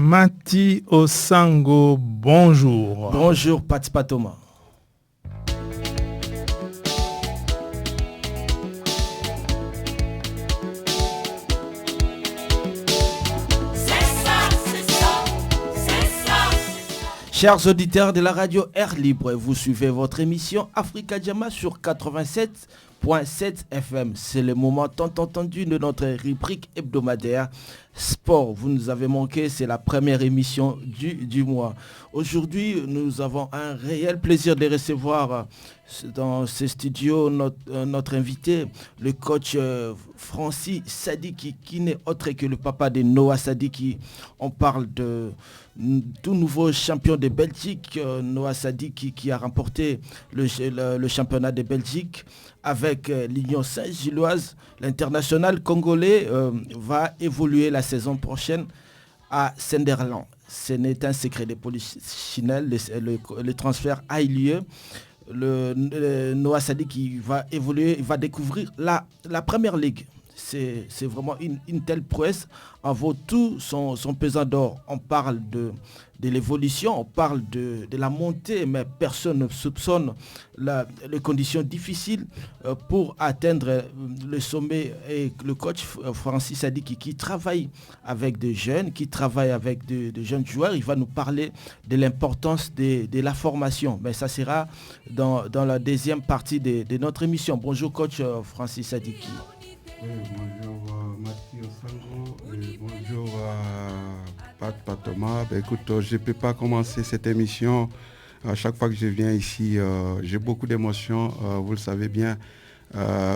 Mati Osango, bonjour. Bonjour Pati Patoma. Chers auditeurs de la radio Air Libre, vous suivez votre émission Africa Jama sur 87.7 FM. C'est le moment tant entendu de notre rubrique hebdomadaire Sport. Vous nous avez manqué, c'est la première émission du mois. Aujourd'hui, nous avons un réel plaisir de recevoir dans ce studio notre invité, le coach Francis Sadiki, qui n'est autre que le papa de Noah Sadiki. On parle de tout nouveau champion de Belgique, Noah Sadiki, qui a remporté le championnat de Belgique avec l'Union Saint-Gilloise. L'international congolais va évoluer la saison prochaine à Sunderland. Ce n'est un secret de polichinelle, le transfert a eu lieu. Le Noah Sadiki va évoluer, il va découvrir la première ligue. C'est vraiment une telle prouesse, en vaut tout son pesant d'or. On parle de l'évolution, on parle de la montée, mais personne ne soupçonne les conditions difficiles pour atteindre le sommet. Et le coach Francis Sadiki, qui travaille avec des jeunes, qui travaille avec de jeunes joueurs, il va nous parler de l'importance de la formation. Mais ça sera dans la deuxième partie de notre émission. Bonjour coach Francis Sadiki. Oui, bonjour Mathieu Osango et bonjour Pat Patoma. Écoute, je ne peux pas commencer cette émission. À chaque fois que je viens ici, j'ai beaucoup d'émotions, vous le savez bien.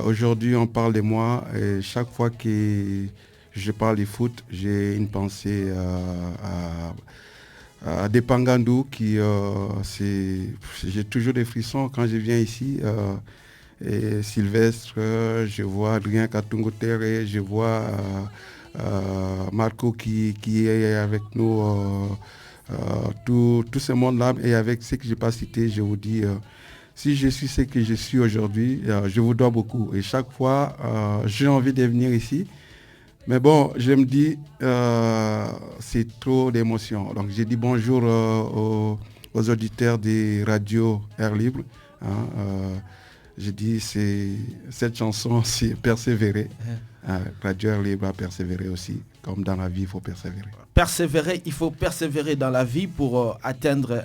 Aujourd'hui, on parle de moi et chaque fois que je parle du foot, j'ai une pensée à Depangandou qui, j'ai toujours des frissons quand je viens ici. Et Sylvestre, je vois Adrien Katungotere, je vois Marco qui est avec nous, tout ce monde-là. Et avec ce que je n'ai pas cité, je vous dis, si je suis ce que je suis aujourd'hui, je vous dois beaucoup. Et chaque fois, j'ai envie de venir ici. Mais bon, je me dis, c'est trop d'émotions. Donc j'ai dit bonjour aux auditeurs des radios Air Libre. Je dis, cette chanson, c'est persévérer. Radio Air Libre a persévéré aussi. Comme dans la vie, il faut persévérer. Persévérer, il faut persévérer dans la vie pour atteindre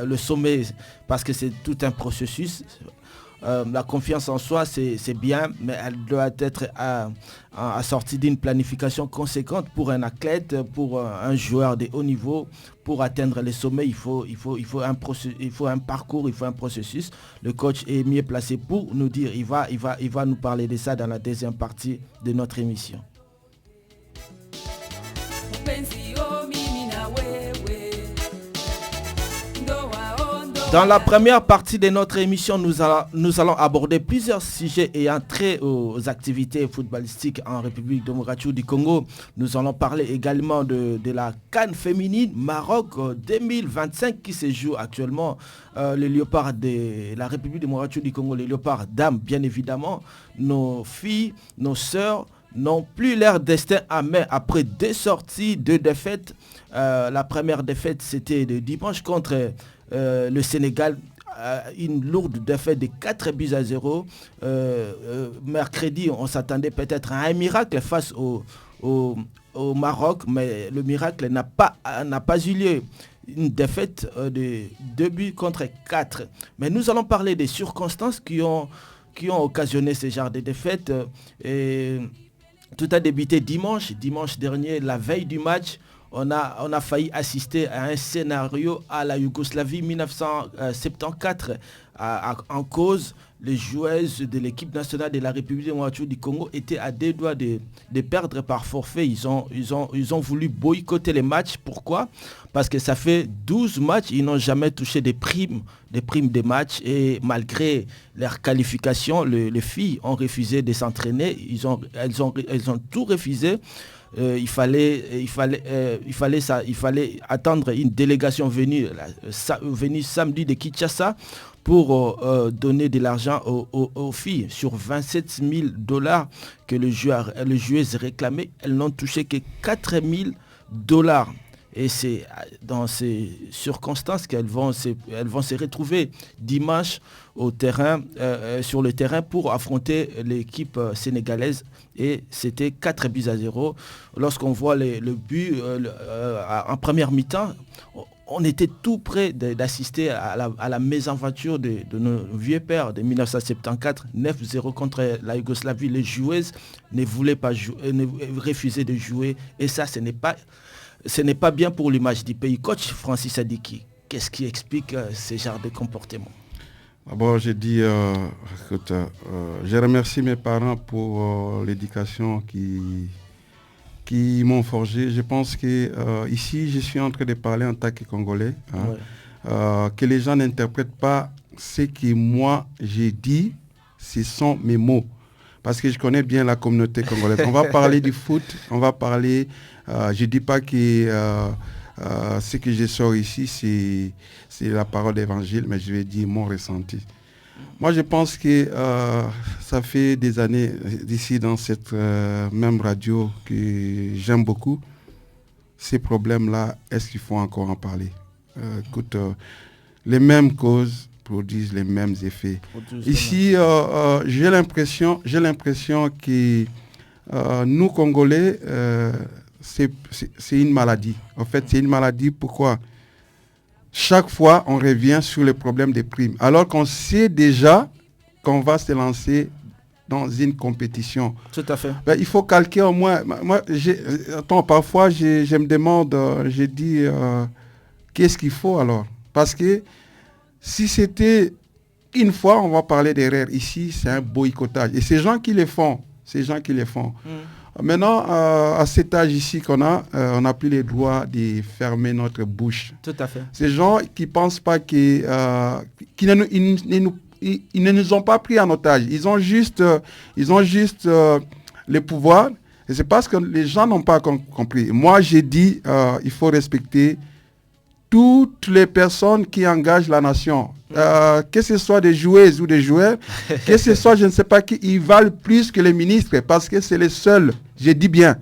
le sommet, parce que c'est tout un processus. La confiance en soi, c'est bien, mais elle doit être assortie d'une planification conséquente pour un athlète, pour un joueur de haut niveau. Pour atteindre les sommets, il faut un parcours, il faut un processus. Le coach est mieux placé pour nous dire, il va nous parler de ça dans la deuxième partie de notre émission. Dans la première partie de notre émission, nous allons aborder plusieurs sujets ayant trait aux activités footballistiques en République démocratique du Congo. Nous allons parler également de la CAN féminine Maroc 2025 qui se joue actuellement. Les léopards de la République démocratique du Congo, les léopards dames bien évidemment, nos filles, nos sœurs n'ont plus leur destin à main après 2 sorties, 2 défaites. La première défaite, c'était le dimanche contre le Sénégal, une lourde défaite de 4-0. Mercredi, on s'attendait peut-être à un miracle face au Maroc, mais le miracle n'a pas eu lieu. Une défaite de 2-4. Mais nous allons parler des circonstances qui ont occasionné ce genre de défaites. Et tout a débuté dimanche dernier, la veille du match. On a failli assister à un scénario à la Yougoslavie 1974. En cause, les joueuses de l'équipe nationale de la République démocratique du Congo étaient à 2 doigts de perdre par forfait. Ils ont voulu boycotter les matchs. Pourquoi ? Parce que ça fait 12 matchs, ils n'ont jamais touché des primes des matchs. Et malgré leur qualification, les filles ont refusé de s'entraîner. Elles ont tout refusé. Il fallait attendre une délégation venue samedi de Kinshasa pour donner de l'argent aux filles. Sur 27 000 $ que les joueuses réclamaient, elles n'ont touché que 4 000 $. Et c'est dans ces circonstances qu'elles vont se retrouver dimanche au terrain, sur le terrain pour affronter l'équipe sénégalaise. Et c'était 4-0. Lorsqu'on voit le but en première mi-temps, on était tout près d'assister à la mésaventure de nos vieux pères de 1974, 9-0 contre la Yougoslavie. Les joueuses ne voulaient pas jouer, refusaient de jouer. Et ça, ce n'est pas bien pour l'image du pays. Coach Francis Adiki, qu'est-ce qui explique ce genre de comportement? D'abord, j'ai dit, écoute, je remercie mes parents pour l'éducation qui m'ont forgé. Je pense que ici, je suis en train de parler en tant que Congolais. Que les gens n'interprètent pas ce que moi j'ai dit, ce sont mes mots. Parce que je connais bien la communauté congolaise. On va parler du foot, on va parler... je ne dis pas que ce que je sors ici, c'est la parole d'évangile, mais je vais dire mon ressenti. Moi, je pense que ça fait des années d'ici dans cette même radio que j'aime beaucoup. Ces problèmes-là, est-ce qu'il faut encore en parler? Écoute, les mêmes causes produisent les mêmes effets. Ici, j'ai l'impression que nous, Congolais, c'est une maladie. En fait, c'est une maladie. Pourquoi? Chaque fois, on revient sur le problème des primes. Alors qu'on sait déjà qu'on va se lancer dans une compétition. Tout à fait. Il faut calquer au moins... parfois, je me demande, je dis, qu'est-ce qu'il faut alors? Parce que si c'était une fois, on va parler d'erreur. Ici, c'est un boycottage. Et ces gens qui les font. Maintenant, à cet âge ici qu'on a, on n'a plus le droit de fermer notre bouche. Tout à fait. Ces gens qui ne pensent pas qu'ils ne nous ont pas pris en otage. Ils ont juste le pouvoir. Et c'est parce que les gens n'ont pas compris. Moi, j'ai dit, il faut respecter toutes les personnes qui engagent la nation. Que ce soit des joueuses ou des joueurs, que ce soit je ne sais pas qui, ils valent plus que les ministres parce que c'est les seuls, je dis bien.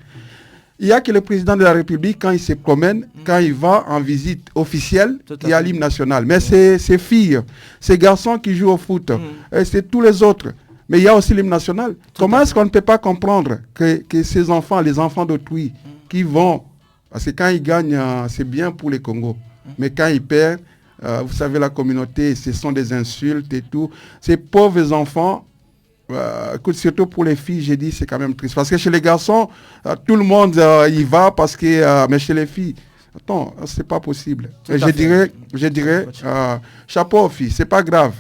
Il n'y a que le président de la République, quand il se promène, quand il va en visite officielle, il y a l'hymne national. Mais c'est ces filles, ces garçons qui jouent au foot, et c'est tous les autres. Mais il y a aussi l'hymne national. Comment est-ce qu'on ne peut pas comprendre que ces enfants, les enfants d'autrui, qui vont, parce que quand ils gagnent, c'est bien pour les Congos. Mais quand ils perdent, vous savez, la communauté, ce sont des insultes et tout. Ces pauvres enfants, surtout pour les filles, j'ai dit, c'est quand même triste. Parce que chez les garçons, tout le monde y va, parce que, mais chez les filles, attends, c'est pas possible. Je dirais, chapeau aux filles, c'est pas grave.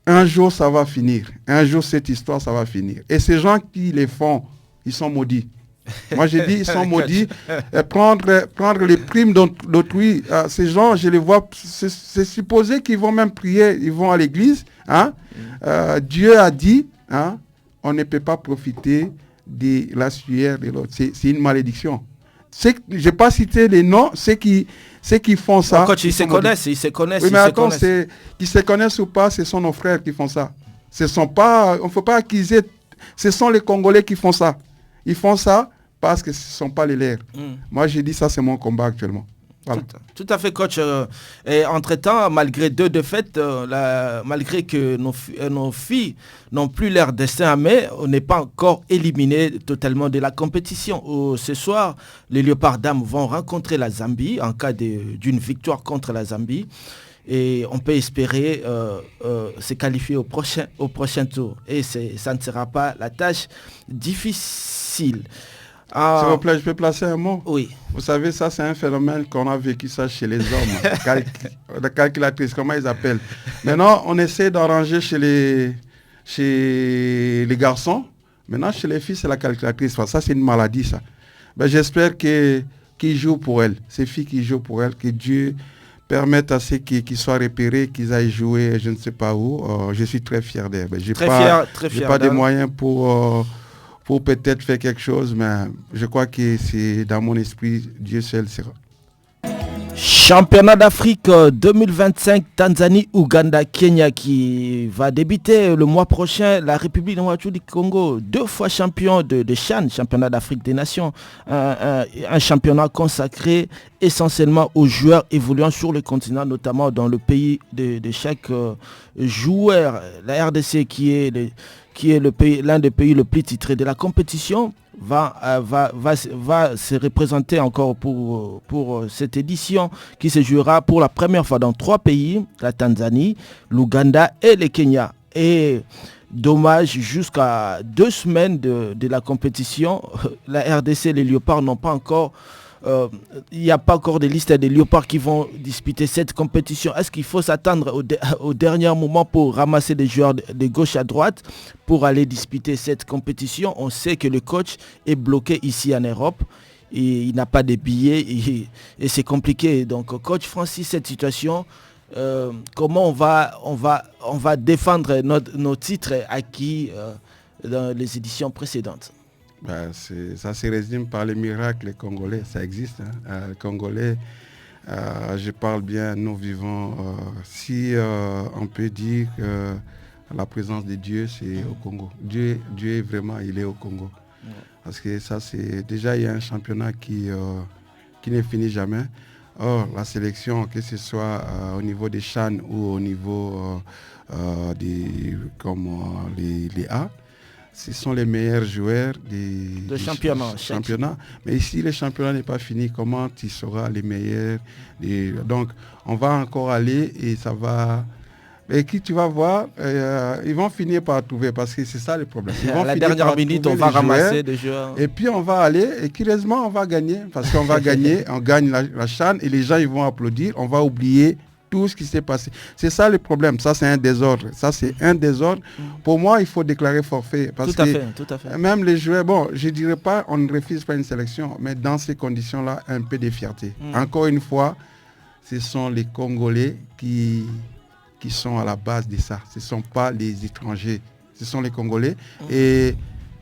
Un jour, ça va finir. Un jour, cette histoire, ça va finir. Et ces gens qui les font, ils sont maudits. Moi, j'ai dit, ils sont maudits. Prendre les primes d'autrui. Ces gens, je les vois, c'est supposé qu'ils vont même prier, ils vont à l'église. Dieu a dit, on ne peut pas profiter de la sueur de l'autre. C'est une malédiction. Je n'ai pas cité les noms, ceux qui font ça. Quand ils se connaissent. Oui, mais attends, qu'ils se connaissent ou pas, ce sont nos frères qui font ça. On ne faut pas accuser. Ce sont les Congolais qui font ça. Ils font ça parce que ce ne sont pas les leurs. Moi, j'ai dit ça, c'est mon combat actuellement. Voilà. Tout à fait, coach. Et entre-temps, malgré 2 défaites, malgré que nos filles n'ont plus leur destin à main, on n'est pas encore éliminé totalement de la compétition. Ce soir, les Léopards dames vont rencontrer la Zambie en cas d'une victoire contre la Zambie. Et on peut espérer se qualifier au prochain tour. Et ça ne sera pas la tâche difficile. S'il vous plaît, je peux placer un mot? Oui. Vous savez, ça, c'est un phénomène qu'on a vécu ça chez les hommes. La calculatrice, comment ils appellent. Maintenant, on essaie d'arranger chez les garçons. Maintenant, chez les filles, c'est la calculatrice. Enfin, ça, c'est une maladie, ça. Ben, j'espère qu'ils jouent pour elles. Ces filles qui jouent pour elles, que Dieu permette à ceux qui soient repérés, qu'ils aillent jouer, je ne sais pas où. Je suis très fier d'elles. Ben, j'ai pas des moyens pour peut-être faire quelque chose, mais je crois que c'est dans mon esprit, Dieu seul sera. Championnat d'Afrique 2025, Tanzanie, Ouganda, Kenya qui va débuter le mois prochain. La République démocratique du Congo, 2 fois champion de CHAN, Championnat d'Afrique des Nations. Un championnat consacré essentiellement aux joueurs évoluant sur le continent, notamment dans le pays de chaque joueur. La RDC qui est l'un des pays le plus titré de la compétition va se représenter encore pour cette édition qui se jouera pour la première fois dans 3 pays, la Tanzanie, l'Ouganda et le Kenya. Et dommage, jusqu'à 2 semaines de la compétition, la RDC et les Léopards n'ont pas encore... il n'y a pas encore de liste des Léopards qui vont disputer cette compétition. Est-ce qu'il faut s'attendre au dernier moment pour ramasser des joueurs de gauche à droite pour aller disputer cette compétition? On sait que le coach est bloqué ici en Europe et il n'a pas de billets et c'est compliqué. Donc coach Francis, cette situation, comment on va défendre nos titres acquis dans les éditions précédentes? Ça se résume par les miracles congolais, ça existe. Les Congolais, je parle bien, nous vivons, si on peut dire que la présence de Dieu, c'est au Congo. Dieu est vraiment, il est au Congo. Parce que ça, c'est déjà, il y a un championnat qui ne finit jamais. Or, la sélection, que ce soit au niveau des CHAN ou au niveau les A, ce sont les meilleurs joueurs du championnat. Mais ici, le championnat n'est pas fini. Comment tu seras les meilleurs Donc, on va encore aller et ça va... Et qui tu vas voir, ils vont finir par trouver parce que c'est ça le problème. À la dernière minute, on va ramasser des joueurs. Et puis, on va aller et curieusement, on va gagner. Parce qu'on va gagner, on gagne la CHAN et les gens ils vont applaudir. On va oublier tout ce qui s'est passé. C'est ça le problème. Ça, c'est un désordre. Pour moi, il faut déclarer forfait. Parce tout à fait. Même les joueurs, bon, je ne dirais pas, on ne refuse pas une sélection, mais dans ces conditions-là, un peu de fierté. Encore une fois, ce sont les Congolais qui sont à la base de ça. Ce ne sont pas les étrangers. Ce sont les Congolais. Et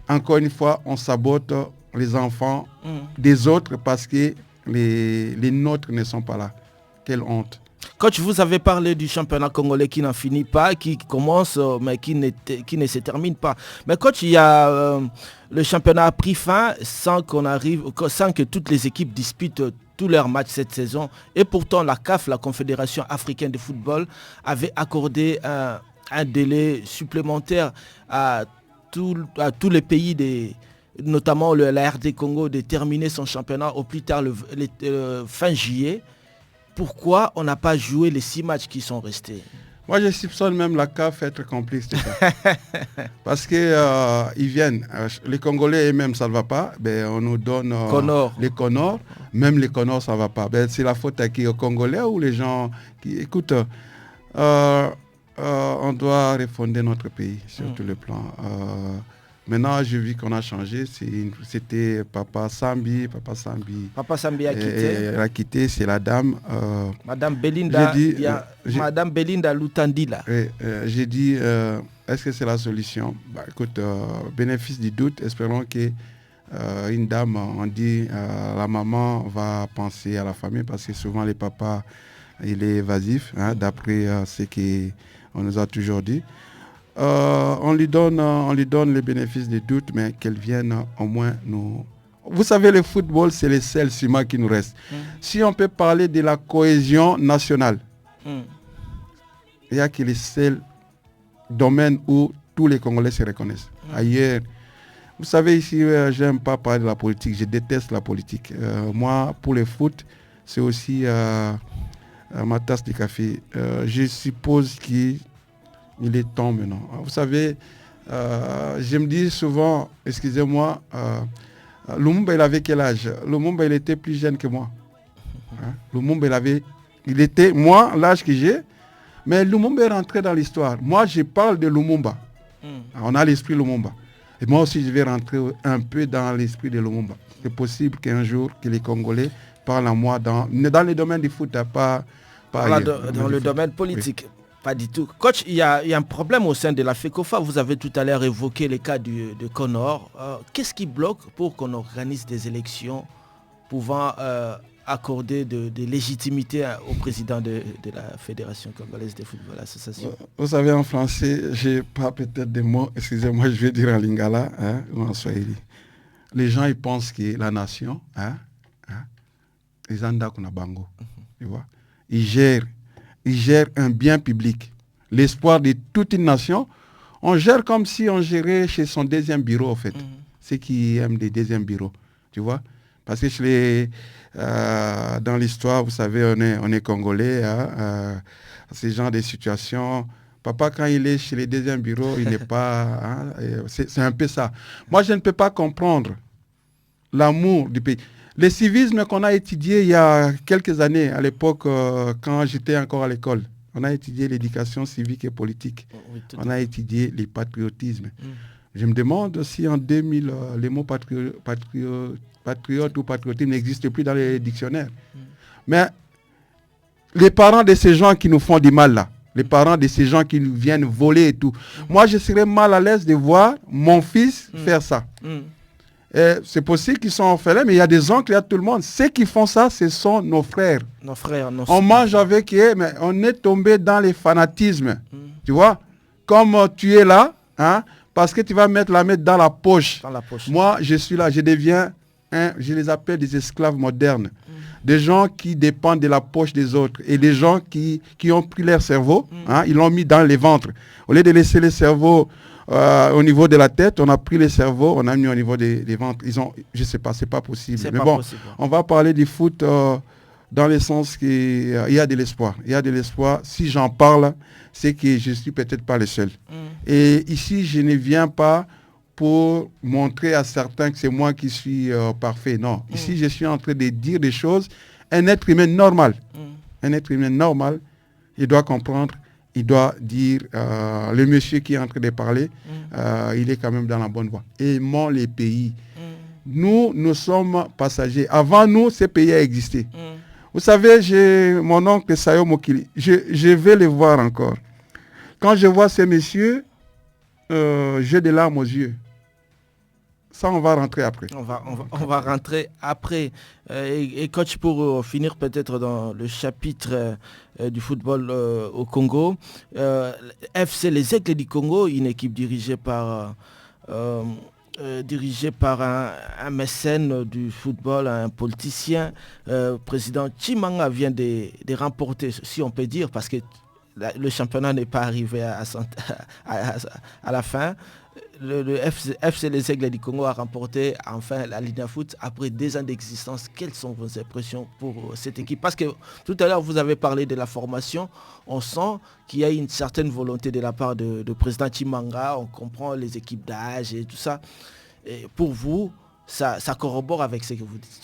encore une fois, on sabote les enfants des autres parce que les nôtres ne sont pas là. Quelle honte. Coach, vous avez parlé du championnat congolais qui n'en finit pas, qui commence mais qui ne se termine pas. Mais coach, il y a le championnat a pris fin sans que toutes les équipes disputent tous leurs matchs cette saison. Et pourtant, la CAF, la Confédération africaine de football, avait accordé un délai supplémentaire à tous les pays notamment la RD Congo, de terminer son championnat au plus tard fin juillet. Pourquoi on n'a pas joué les 6 matchs qui sont restés? Moi, je soupçonne même la CAF être complice de ça. Parce qu'ils viennent, les Congolais eux-mêmes, ça ne va pas. On nous donne les Comores. Même les Comores, ça ne va pas. C'est la faute à qui? Aux Congolais ou les gens qui... Écoute, on doit refonder notre pays sur tout le plan. Maintenant, j'ai vu qu'on a changé. C'était Papa Sambi. Papa Sambi a quitté. Elle a quitté, c'est la dame. Madame Belinda, Madame Belinda Lutandila. J'ai dit, est-ce que c'est la solution? Écoute, bénéfice du doute, espérons que une dame, on dit, la maman va penser à la famille parce que souvent les papas, il est évasif, d'après ce qu'on nous a toujours dit. On lui donne les bénéfices des doutes, mais qu'elle vienne au moins nous... Vous savez, le football, c'est le seul ciment qui nous reste. Si on peut parler de la cohésion nationale, il n'y a que le seul domaine où tous les Congolais se reconnaissent. Ailleurs, vous savez, ici, je n'aime pas parler de la politique, je déteste la politique. Moi, pour le foot, c'est aussi ma tasse de café. Je suppose qu'il est temps maintenant. Vous savez, je me dis souvent, excusez-moi, Lumumba, il avait quel âge? Lumumba, il était plus jeune que moi. Lumumba, il était, moi, l'âge que j'ai, mais Lumumba est rentré dans l'histoire. Moi, je parle de Lumumba. On a l'esprit Lumumba. Et moi aussi, je vais rentrer un peu dans l'esprit de Lumumba. C'est possible qu'un jour, que les Congolais parlent à moi dans le domaine du foot, pas dans le domaine politique. Oui. Pas du tout. Coach, il y a un problème au sein de la FECOFA. Vous avez tout à l'heure évoqué le cas de Comores. Qu'est-ce qui bloque pour qu'on organise des élections pouvant accorder de légitimité au président de la Fédération congolaise de football association? Vous savez, en français, j'ai pas peut-être des mots, excusez-moi, je vais dire en lingala ou en swahili. Les gens, ils pensent que la nation, ils ont bango, tu vois. Ils gèrent un bien public. L'espoir de toute une nation, on gère comme si on gérait chez son deuxième bureau, en fait. Ceux qui aiment des deuxièmes bureaux, tu vois. Parce que dans l'histoire, vous savez, on est Congolais, ces genres de situations. Papa, quand il est chez les deuxièmes bureaux, il n'est pas... c'est un peu ça. Moi, je ne peux pas comprendre l'amour du pays. Le civisme qu'on a étudié il y a quelques années, à l'époque, quand j'étais encore à l'école, on a étudié l'éducation civique et politique. Oui, on a étudié le patriotisme. Je me demande si en 2000, les mots patriote ou patriotisme n'existent plus dans les dictionnaires. Mais les parents de ces gens qui nous font du mal là, les parents de ces gens qui nous viennent voler et tout, moi je serais mal à l'aise de voir mon fils faire ça. Et c'est possible qu'ils sont orphelins, mais il y a des oncles, il y a tout le monde. Ceux qui font ça, ce sont nos frères. On mange avec eux, mais on est tombé dans les fanatismes. Tu vois, comme tu es là, parce que tu vas mettre la main dans la poche. Moi, je suis là, je deviens, je les appelle des esclaves modernes. Des gens qui dépendent de la poche des autres. Et des gens qui ont pris leur cerveau, ils l'ont mis dans les ventres. Au lieu de laisser le cerveau au niveau de la tête, on a pris le cerveau, on a mis au niveau des ventres. Je ne sais pas, c'est pas possible. Mais bon, on va parler du foot dans le sens qu'il y a de l'espoir. Il y a de l'espoir. Si j'en parle, c'est que je ne suis peut-être pas le seul. Et ici, je ne viens pas pour montrer à certains que c'est moi qui suis parfait. Non. Ici, je suis en train de dire des choses. Un être humain normal, il doit comprendre, il doit dire, le monsieur qui est en train de parler, il est quand même dans la bonne voie. Aimons les pays. Nous sommes passagers. Avant nous, ces pays a existé. Vous savez, j'ai mon oncle Sayo Mokili. Je vais le voir encore. Quand je vois ces messieurs, j'ai des larmes aux yeux. Ça, on va rentrer après. On va rentrer après. Et coach, pour finir peut-être dans le chapitre du football au Congo, FC Les Aigles du Congo, une équipe dirigée par un mécène du football, un politicien, président Tshimanga vient de remporter, si on peut dire, parce que le championnat n'est pas arrivé à la fin. Le FC Les Aigles du Congo a remporté enfin la Ligue de foot après 2 ans d'existence. Quelles sont vos impressions pour cette équipe? Parce que tout à l'heure, vous avez parlé de la formation. On sent qu'il y a une certaine volonté de la part de président Tshimanga. On comprend les équipes d'âge et tout ça. Et pour vous, ça corrobore avec ce que vous dites.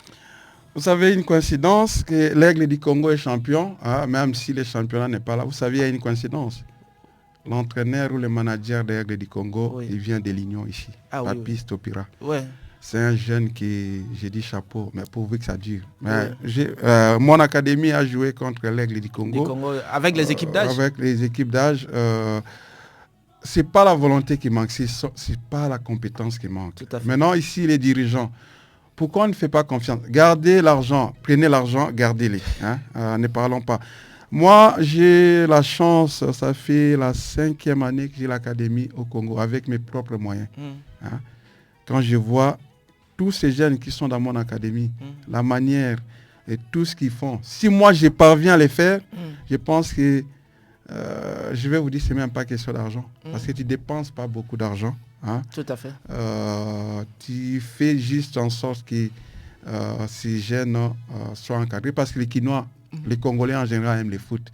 Vous savez, une coïncidence que l'Aigle du Congo est champion, même si le championnat n'est pas là. Vous savez, il y a une coïncidence. L'entraîneur ou le manager de l'Aigle du Congo, il vient de l'Union ici, Papi Stopira. C'est un jeune qui, j'ai dit chapeau, mais pourvu que ça dure. Mon académie a joué contre l'Aigle du Congo. Avec les équipes d'âge. Avec les équipes d'âge. C'est pas la volonté qui manque, c'est pas la compétence qui manque. Maintenant, ici, les dirigeants, pourquoi on ne fait pas confiance? Gardez l'argent, prenez l'argent, gardez-les. Ne parlons pas. Moi, j'ai la chance, ça fait la 5e année que j'ai l'académie au Congo avec mes propres moyens. Quand je vois tous ces jeunes qui sont dans mon académie, la manière et tout ce qu'ils font, si moi je parviens à les faire, je pense que je vais vous dire, c'est même pas question d'argent. Parce que tu ne dépenses pas beaucoup d'argent. Tout à fait. Tu fais juste en sorte que ces jeunes soient encadrés. Parce que les Quinois, les Congolais en général aiment le foot.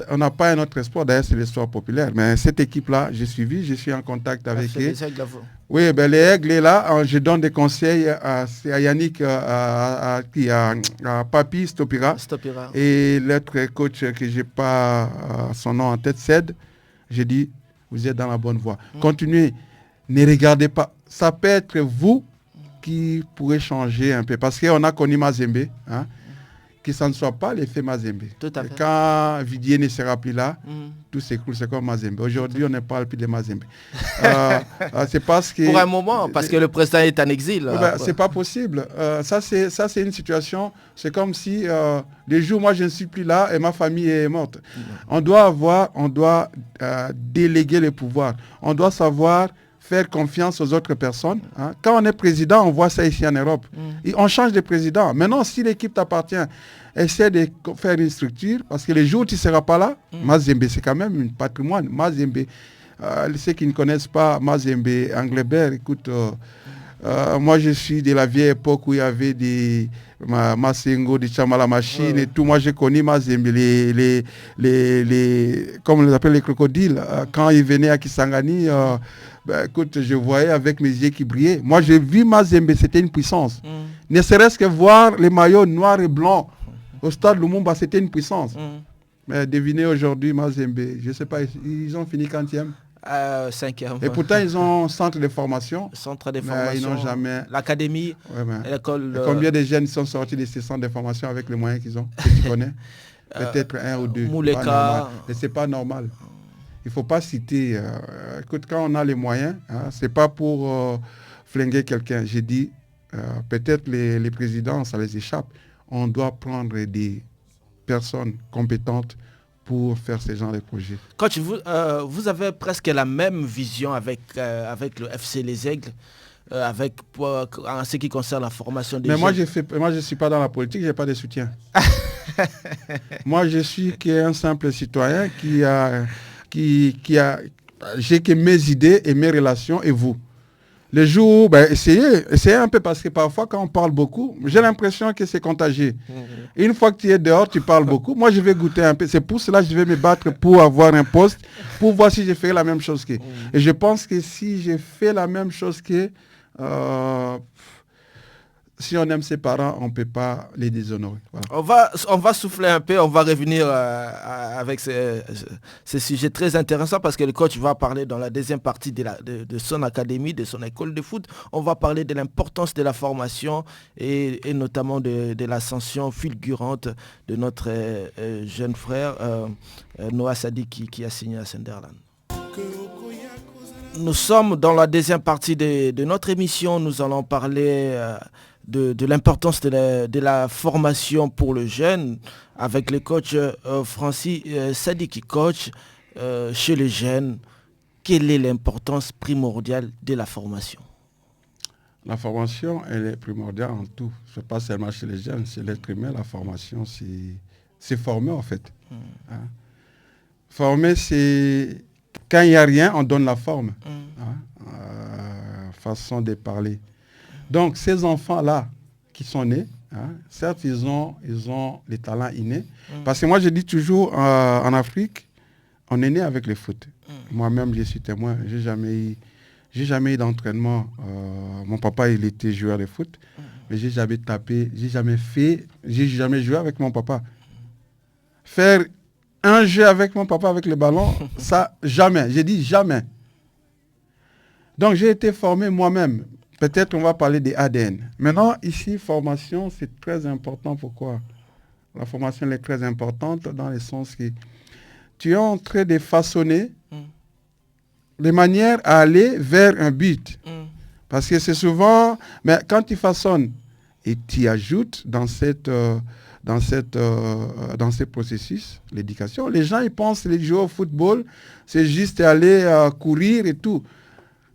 On n'a pas un autre sport, d'ailleurs c'est le sport populaire. Mais cette équipe-là, j'ai suivi, je suis en contact avec eux. Oui, les Aigles là, je donne des conseils à Yannick, à Papi Stopira. Et l'autre coach que je n'ai pas son nom en tête, Ced. J'ai dit, vous êtes dans la bonne voie. Continuez, ne regardez pas. Ça peut être vous qui pourrez changer un peu. Parce qu'on a connu Mazembe, que ça ne soit pas l'effet Mazembe. Tout à fait. Quand Vidier ne sera plus là, tout s'écoule, c'est comme Mazembe. Aujourd'hui, on ne parle plus de Mazembe. C'est parce que... Pour un moment, parce que le président est en exil. C'est pas possible. Ça, c'est une situation, c'est comme si les jours où moi je ne suis plus là et ma famille est morte. On doit déléguer les pouvoirs. On doit savoir faire confiance aux autres personnes. Hein. Quand on est président, on voit ça ici en Europe. Et on change de président. Maintenant, si l'équipe t'appartient, essaie de faire une structure, parce que les jours où tu ne seras pas là, Mazembe, c'est quand même un patrimoine. Mazembe, ceux qui ne connaissent pas Mazembe, Anglebert, écoute, moi je suis de la vieille époque où il y avait des Masengo, des Chamala Machine et tout. Moi j'ai connu Mazembe, comme on les appelle les crocodiles. Quand ils venaient à Kisangani, écoute, je voyais avec mes yeux qui brillaient. Moi j'ai vu Mazembe, c'était une puissance. Ne serait-ce que voir les maillots noirs et blancs au stade Lumumba, c'était une puissance. Mais devinez aujourd'hui Mazembe, je ne sais pas, ils ont fini 40e. 5e. Et pourtant, ils ont un centre de formation. Centre de formation. Ils n'ont jamais. L'académie, l'école. Combien de jeunes sont sortis de ces centres de formation avec les moyens qu'ils ont, que tu connais? Peut-être un ou deux. Mouleka. Mais c'est pas normal. Il ne faut pas citer. Écoute, quand on a les moyens, c'est pas pour flinguer quelqu'un. J'ai dit, peut-être les présidents, ça les échappe. On doit prendre des personnes compétentes pour faire ce genre de projet. Coach, vous avez presque la même vision avec le FC Les Aigles, en ce qui concerne la formation des jeunes. Mais moi, je ne suis pas dans la politique, je n'ai pas de soutien. Moi, je suis qu'un simple citoyen j'ai que mes idées et mes relations et vous. Les jours, essayez un peu parce que parfois quand on parle beaucoup, j'ai l'impression que c'est contagieux. Une fois que tu es dehors, tu parles beaucoup. Moi, je vais goûter un peu. C'est pour cela que je vais me battre pour avoir un poste, pour voir si je fais la même chose qu'eux. Et je pense que si je fais la même chose qu'eux, si on aime ses parents, on ne peut pas les déshonorer. Voilà. On va souffler un peu, on va revenir avec ce sujet très intéressant parce que le coach va parler dans la deuxième partie de son académie, de son école de foot. On va parler de l'importance de la formation et notamment de l'ascension fulgurante de notre jeune frère Noah Sadi qui a signé à Sunderland. Nous sommes dans la deuxième partie de notre émission. Nous allons parler de l'importance de la formation pour le jeune avec le coach Francis Sadi qui coach chez les jeunes. Quelle est l'importance primordiale de la formation? La formation, elle est primordiale en tout. Ce n'est pas seulement chez les jeunes, c'est l'être humain. La formation, c'est former en fait. Hein? Former, c'est... Quand il n'y a rien, on donne la forme. Façon de parler. Donc, ces enfants-là qui sont nés, certes, ils ont les talents innés. Parce que moi, je dis toujours, en Afrique, on est né avec le foot. Moi-même, je suis témoin. J'ai jamais eu d'entraînement. Mon papa, il était joueur de foot. Mais j'ai jamais tapé, j'ai jamais joué avec mon papa. Faire un jeu avec mon papa, avec le ballon, ça, jamais. J'ai dit jamais. Donc, j'ai été formé moi-même. Peut-être on va parler des ADN. Maintenant, ici, formation, c'est très important. Pourquoi? La formation elle est très importante dans le sens que tu es en train de façonner les manières à aller vers un but. Parce que c'est souvent... Mais quand tu façonnes et tu ajoutes dans ce processus, l'éducation, les gens ils pensent que jouer au football, c'est juste aller courir et tout.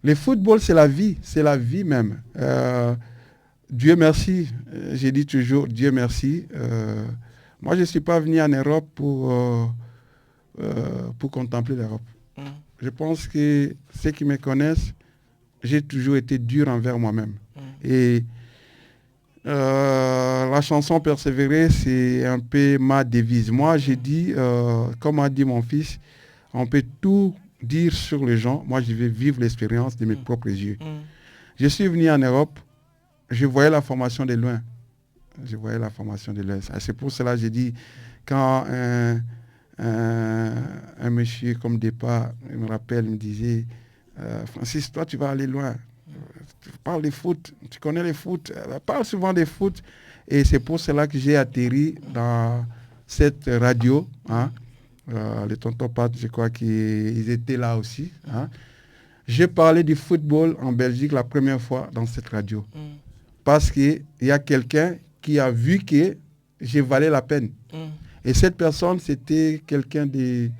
Le football, c'est la vie même. Dieu merci, j'ai dit toujours Dieu merci. Moi, je ne suis pas venu en Europe pour contempler l'Europe. Je pense que ceux qui me connaissent, j'ai toujours été dur envers moi-même. Et la chanson Persévérer, c'est un peu ma devise. Moi, j'ai dit, comme a dit mon fils, on peut tout dire sur les gens. Moi, je vais vivre l'expérience de mes propres yeux. Je suis venu en Europe, je voyais la formation de loin. C'est pour cela que j'ai dit, quand un monsieur comme Départ il me rappelle, il me disait, Francis, toi, tu vas aller loin. Tu parles de foot, tu connais le foot, parle souvent de foot. Et c'est pour cela que j'ai atterri dans cette radio. Hein. Les tontons Pat, je crois qu'ils étaient là aussi. Hein. J'ai parlé du football en Belgique la première fois dans cette radio. Parce qu'il y a quelqu'un qui a vu que j'ai valé la peine. Et cette personne, c'était quelqu'un de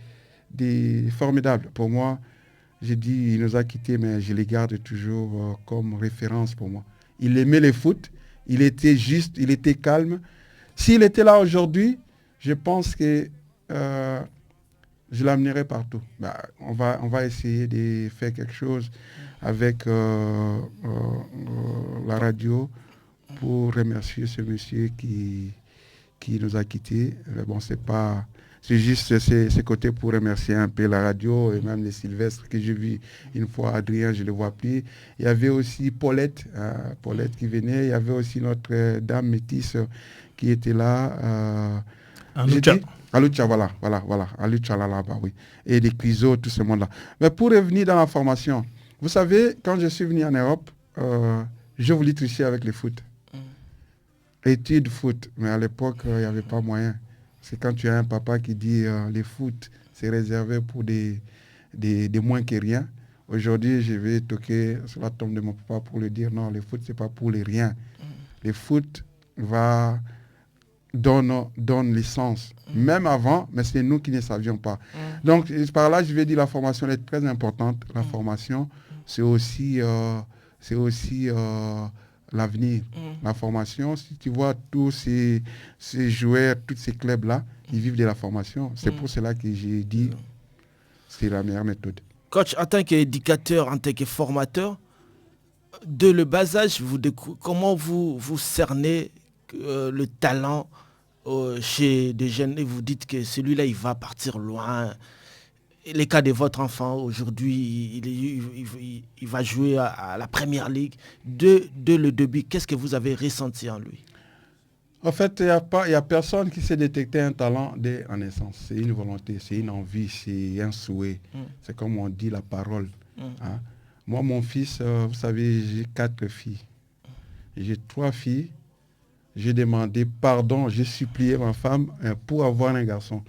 formidable. Pour moi, j'ai dit, il nous a quittés, mais je les garde toujours comme référence pour moi. Il aimait le foot, il était juste, il était calme. S'il était là aujourd'hui, je pense que je l'amènerai partout. On va essayer de faire quelque chose avec la radio pour remercier ce monsieur qui nous a quittés. Bon, c'est juste ce côté pour remercier un peu la radio et même les Sylvestres que j'ai vu une fois. Adrien, je ne le vois plus. Il y avait aussi Paulette qui venait. Il y avait aussi notre dame métisse qui était là. Alucha, voilà. Alucha là-bas, oui. Et des Criso, tout ce monde-là. Mais pour revenir dans la formation, vous savez, quand je suis venu en Europe, je voulais tricher avec le foot. Études foot, mais à l'époque, il n'y avait pas moyen. C'est quand tu as un papa qui dit le foot, c'est réservé pour des moins que rien. Aujourd'hui, je vais toquer sur la tombe de mon papa pour lui dire non, le foot, ce n'est pas pour les riens. Le foot donne l'essence. Même avant, mais c'est nous qui ne savions pas. Donc, par là, je vais dire la formation est très importante. La formation, c'est aussi l'avenir. La formation, si tu vois tous ces joueurs, tous ces clubs-là, ils vivent de la formation. C'est pour cela que j'ai dit c'est la meilleure méthode. Coach, en tant qu'éducateur, en tant que formateur, de le bas âge, comment vous cernez le talent chez des jeunes et vous dites que celui-là, il va partir loin. Les cas de votre enfant, aujourd'hui, il va jouer à la Première Ligue. De le début, qu'est-ce que vous avez ressenti en lui? En fait, il n'y a personne qui sait détecter un talent dès en naissance. C'est une volonté, c'est une envie, c'est un souhait. C'est comme on dit la parole. Hein? Moi, mon fils, vous savez, j'ai 4 filles. J'ai 3 filles. J'ai demandé pardon, j'ai supplié ma femme pour avoir un garçon.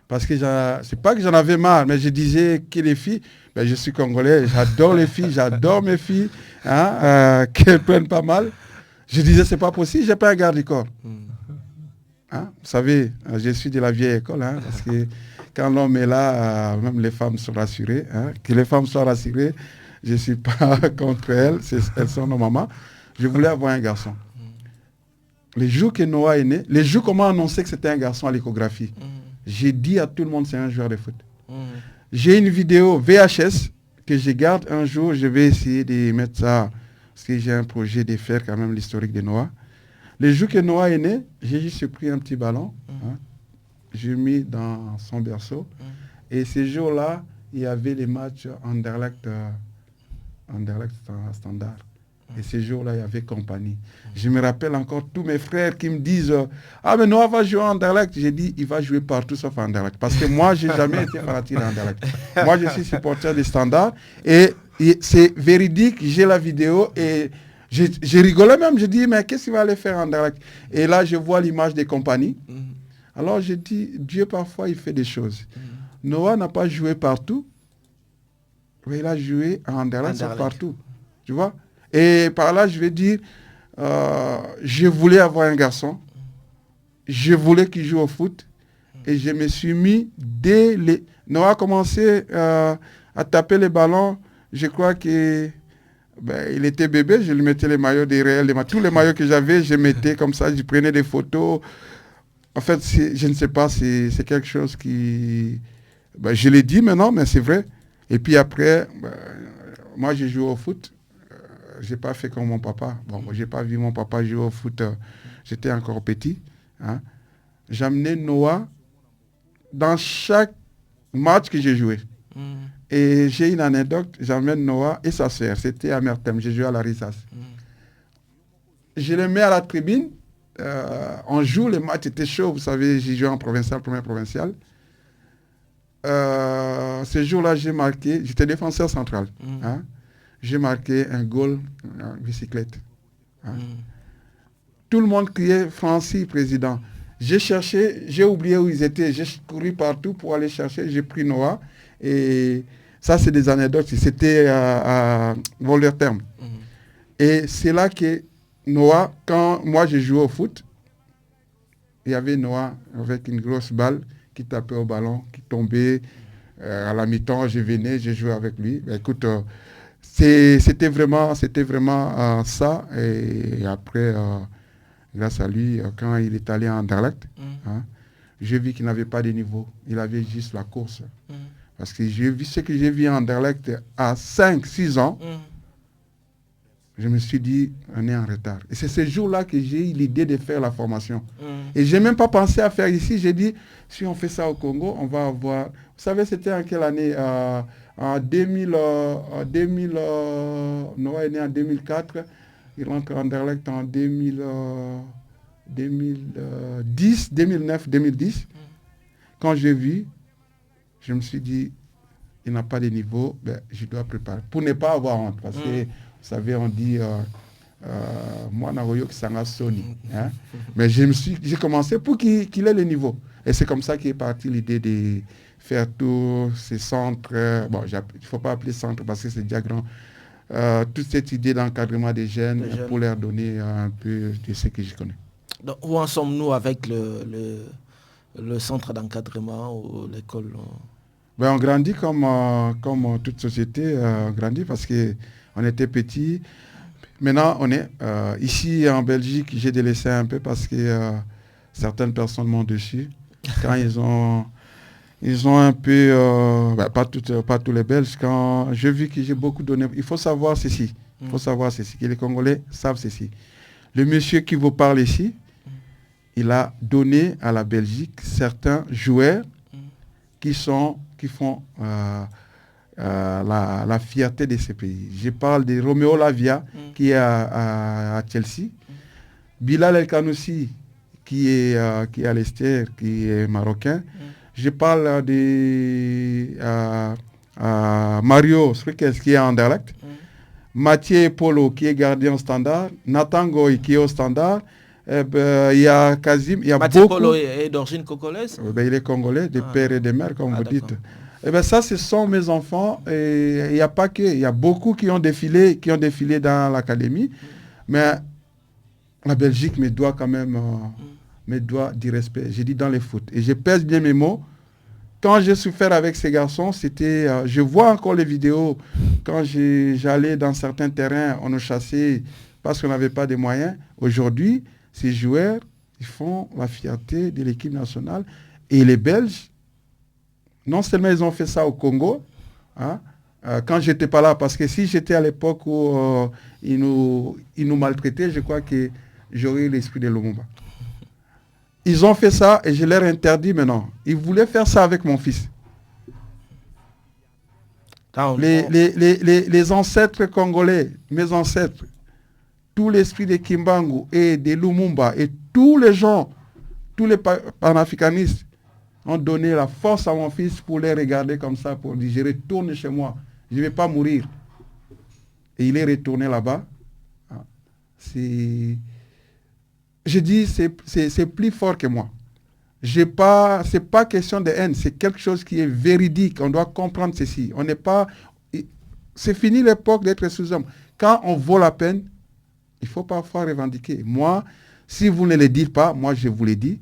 Parce que c'est pas que j'en avais marre, mais je disais que les filles, je suis congolais, j'adore les filles, j'adore mes filles, qu'elles prennent pas mal. Je disais, c'est pas possible, j'ai pas un garde du corps. Vous savez, je suis de la vieille école, parce que quand l'homme est là, même les femmes sont rassurées. Que les femmes soient rassurées, je ne suis pas contre elles, elles sont nos mamans. Je voulais avoir un garçon. Les jours que Noah est né, les jours comment annoncer que c'était un garçon à l'échographie, j'ai dit à tout le monde c'est un joueur de foot. J'ai une vidéo VHS que je garde un jour, je vais essayer de mettre ça, parce que j'ai un projet de faire quand même l'historique de Noah. Les jours que Noah est né, j'ai juste pris un petit ballon, j'ai mis dans son berceau, et ces jours-là, il y avait les matchs Anderlecht Standard. Et ces jours-là, il y avait compagnie. Je me rappelle encore tous mes frères qui me disent mais Noah va jouer en Anderlecht. J'ai dit, il va jouer partout sauf en Anderlecht. Parce que moi, je n'ai jamais été fanatique d'Anderlecht. Moi, je suis supporter des Standards. Et c'est véridique, j'ai la vidéo. Et j'ai rigolé même. Je dis, mais qu'est-ce qu'il va aller faire en Anderlecht? Et là, je vois l'image des compagnies. Alors, je dis, Dieu, parfois, il fait des choses. Noah n'a pas joué partout. Mais il a joué en Anderlecht partout. Tu vois? Et par là, je vais dire, je voulais avoir un garçon, je voulais qu'il joue au foot, et je me suis mis dès les... Noah a commencé à taper les ballons, je crois qu'il était bébé, je lui mettais les maillots des réels, tous les maillots que j'avais, je mettais comme ça, je prenais des photos. En fait, je ne sais pas, c'est quelque chose qui... je l'ai dit maintenant, mais c'est vrai. Et puis après, moi, j'ai joué au foot. Je n'ai pas fait comme mon papa. Bon, je n'ai pas vu mon papa jouer au foot. J'étais encore petit. J'amenais Noah dans chaque match que j'ai joué. Et j'ai une anecdote. J'amène Noah et sa sœur. C'était à Mertem. J'ai joué à la Rissas. Je les mets à la tribune. On joue, les matchs étaient chauds. Vous savez, j'ai joué en provincial, premier provincial. Ce jour-là, j'ai marqué. J'étais défenseur central. J'ai marqué un goal en bicyclette. tout le monde criait Francis, président. J'ai cherché, j'ai oublié où ils étaient. J'ai couru partout pour aller chercher. J'ai pris Noah. Et ça, c'est des anecdotes. C'était à Voleur-Terme. Et c'est là que Noah, quand moi j'ai joué au foot, il y avait Noah avec une grosse balle qui tapait au ballon, qui tombait. À la mi-temps, je venais, j'ai joué avec lui. Écoute, c'était vraiment ça. Et après, grâce à lui, quand il est allé à Anderlecht, j'ai vu qu'il n'avait pas de niveau. Il avait juste la course. Parce que j'ai vu ce que j'ai vu à Anderlecht à 5-6 ans. Je me suis dit, on est en retard. Et c'est ce jour-là que j'ai eu l'idée de faire la formation. Et je n'ai même pas pensé à faire ici. J'ai dit, si on fait ça au Congo, on va avoir... Vous savez, c'était en quelle année en 2000, Noah est né en 2004. Il rentre en Anderlecht en 2010, 2009, 2010. Quand j'ai vu, je me suis dit, il n'a pas de niveau, je dois préparer. Pour ne pas avoir honte. Parce que, vous savez, on dit, moi, Naroyo Kisanga Sony. Mais j'ai commencé pour qu'il ait le niveau. Et c'est comme ça qu'est partie l'idée de faire tous ces centres. Bon, il ne faut pas appeler centre parce que c'est déjà grand. Toute cette idée d'encadrement des jeunes pour leur donner un peu de ce que je connais. Donc, où en sommes-nous avec le centre d'encadrement ou l'école? On grandit comme toute société, on grandit parce qu'on était petits. Maintenant, on est ici en Belgique, j'ai délaissé un peu parce que certaines personnes m'ont dessus. Quand ils ont un peu, pas tous les Belges, quand j'ai vu que j'ai beaucoup donné, il faut savoir ceci, que les Congolais savent ceci. Le monsieur qui vous parle ici, il a donné à la Belgique certains joueurs qui font la fierté de ce pays. Je parle de Romeo Lavia, qui est à Chelsea, Bilal El Kanoussi, qui est à l'Esther, qui est marocain. Je parle de Mario Srikes, qui est à Anderlecht. Mathieu Polo, qui est gardien au Standard. Nathan Goy, qui est au Standard. Il y a Kazim, il y a Mathieu beaucoup... Polo est d'origine congolaise? Il est congolais, de père et de mère, comme vous dites. Ça, ce sont mes enfants. Et il n'y a pas que... Il y a beaucoup qui ont défilé dans l'académie. Mais la Belgique me doit quand même... me doit du respect. J'ai dit dans les foot. Et je pèse bien mes mots. Quand j'ai souffert avec ces garçons, c'était... je vois encore les vidéos. Quand j'allais dans certains terrains, on nous chassait parce qu'on n'avait pas de moyens. Aujourd'hui, ces joueurs, ils font la fierté de l'équipe nationale. Et les Belges, non seulement ils ont fait ça au Congo, quand j'étais pas là, parce que si j'étais à l'époque où ils nous maltraitaient, je crois que j'aurais eu l'esprit de Lumumba. Ils ont fait ça et je leur interdis maintenant. Ils voulaient faire ça avec mon fils. Les ancêtres congolais, mes ancêtres, tout l'esprit de Kimbangu et de Lumumba et tous les gens, tous les panafricanistes ont donné la force à mon fils pour les regarder comme ça, pour dire je retourne chez moi, je ne vais pas mourir. Et il est retourné là-bas. Je dis c'est plus fort que moi. C'est pas question de haine, c'est quelque chose qui est véridique. On doit comprendre ceci. On n'est pas... C'est fini l'époque d'être sous-homme. Quand on vaut la peine, il faut parfois revendiquer. Moi, si vous ne le dites pas, moi je vous le dis.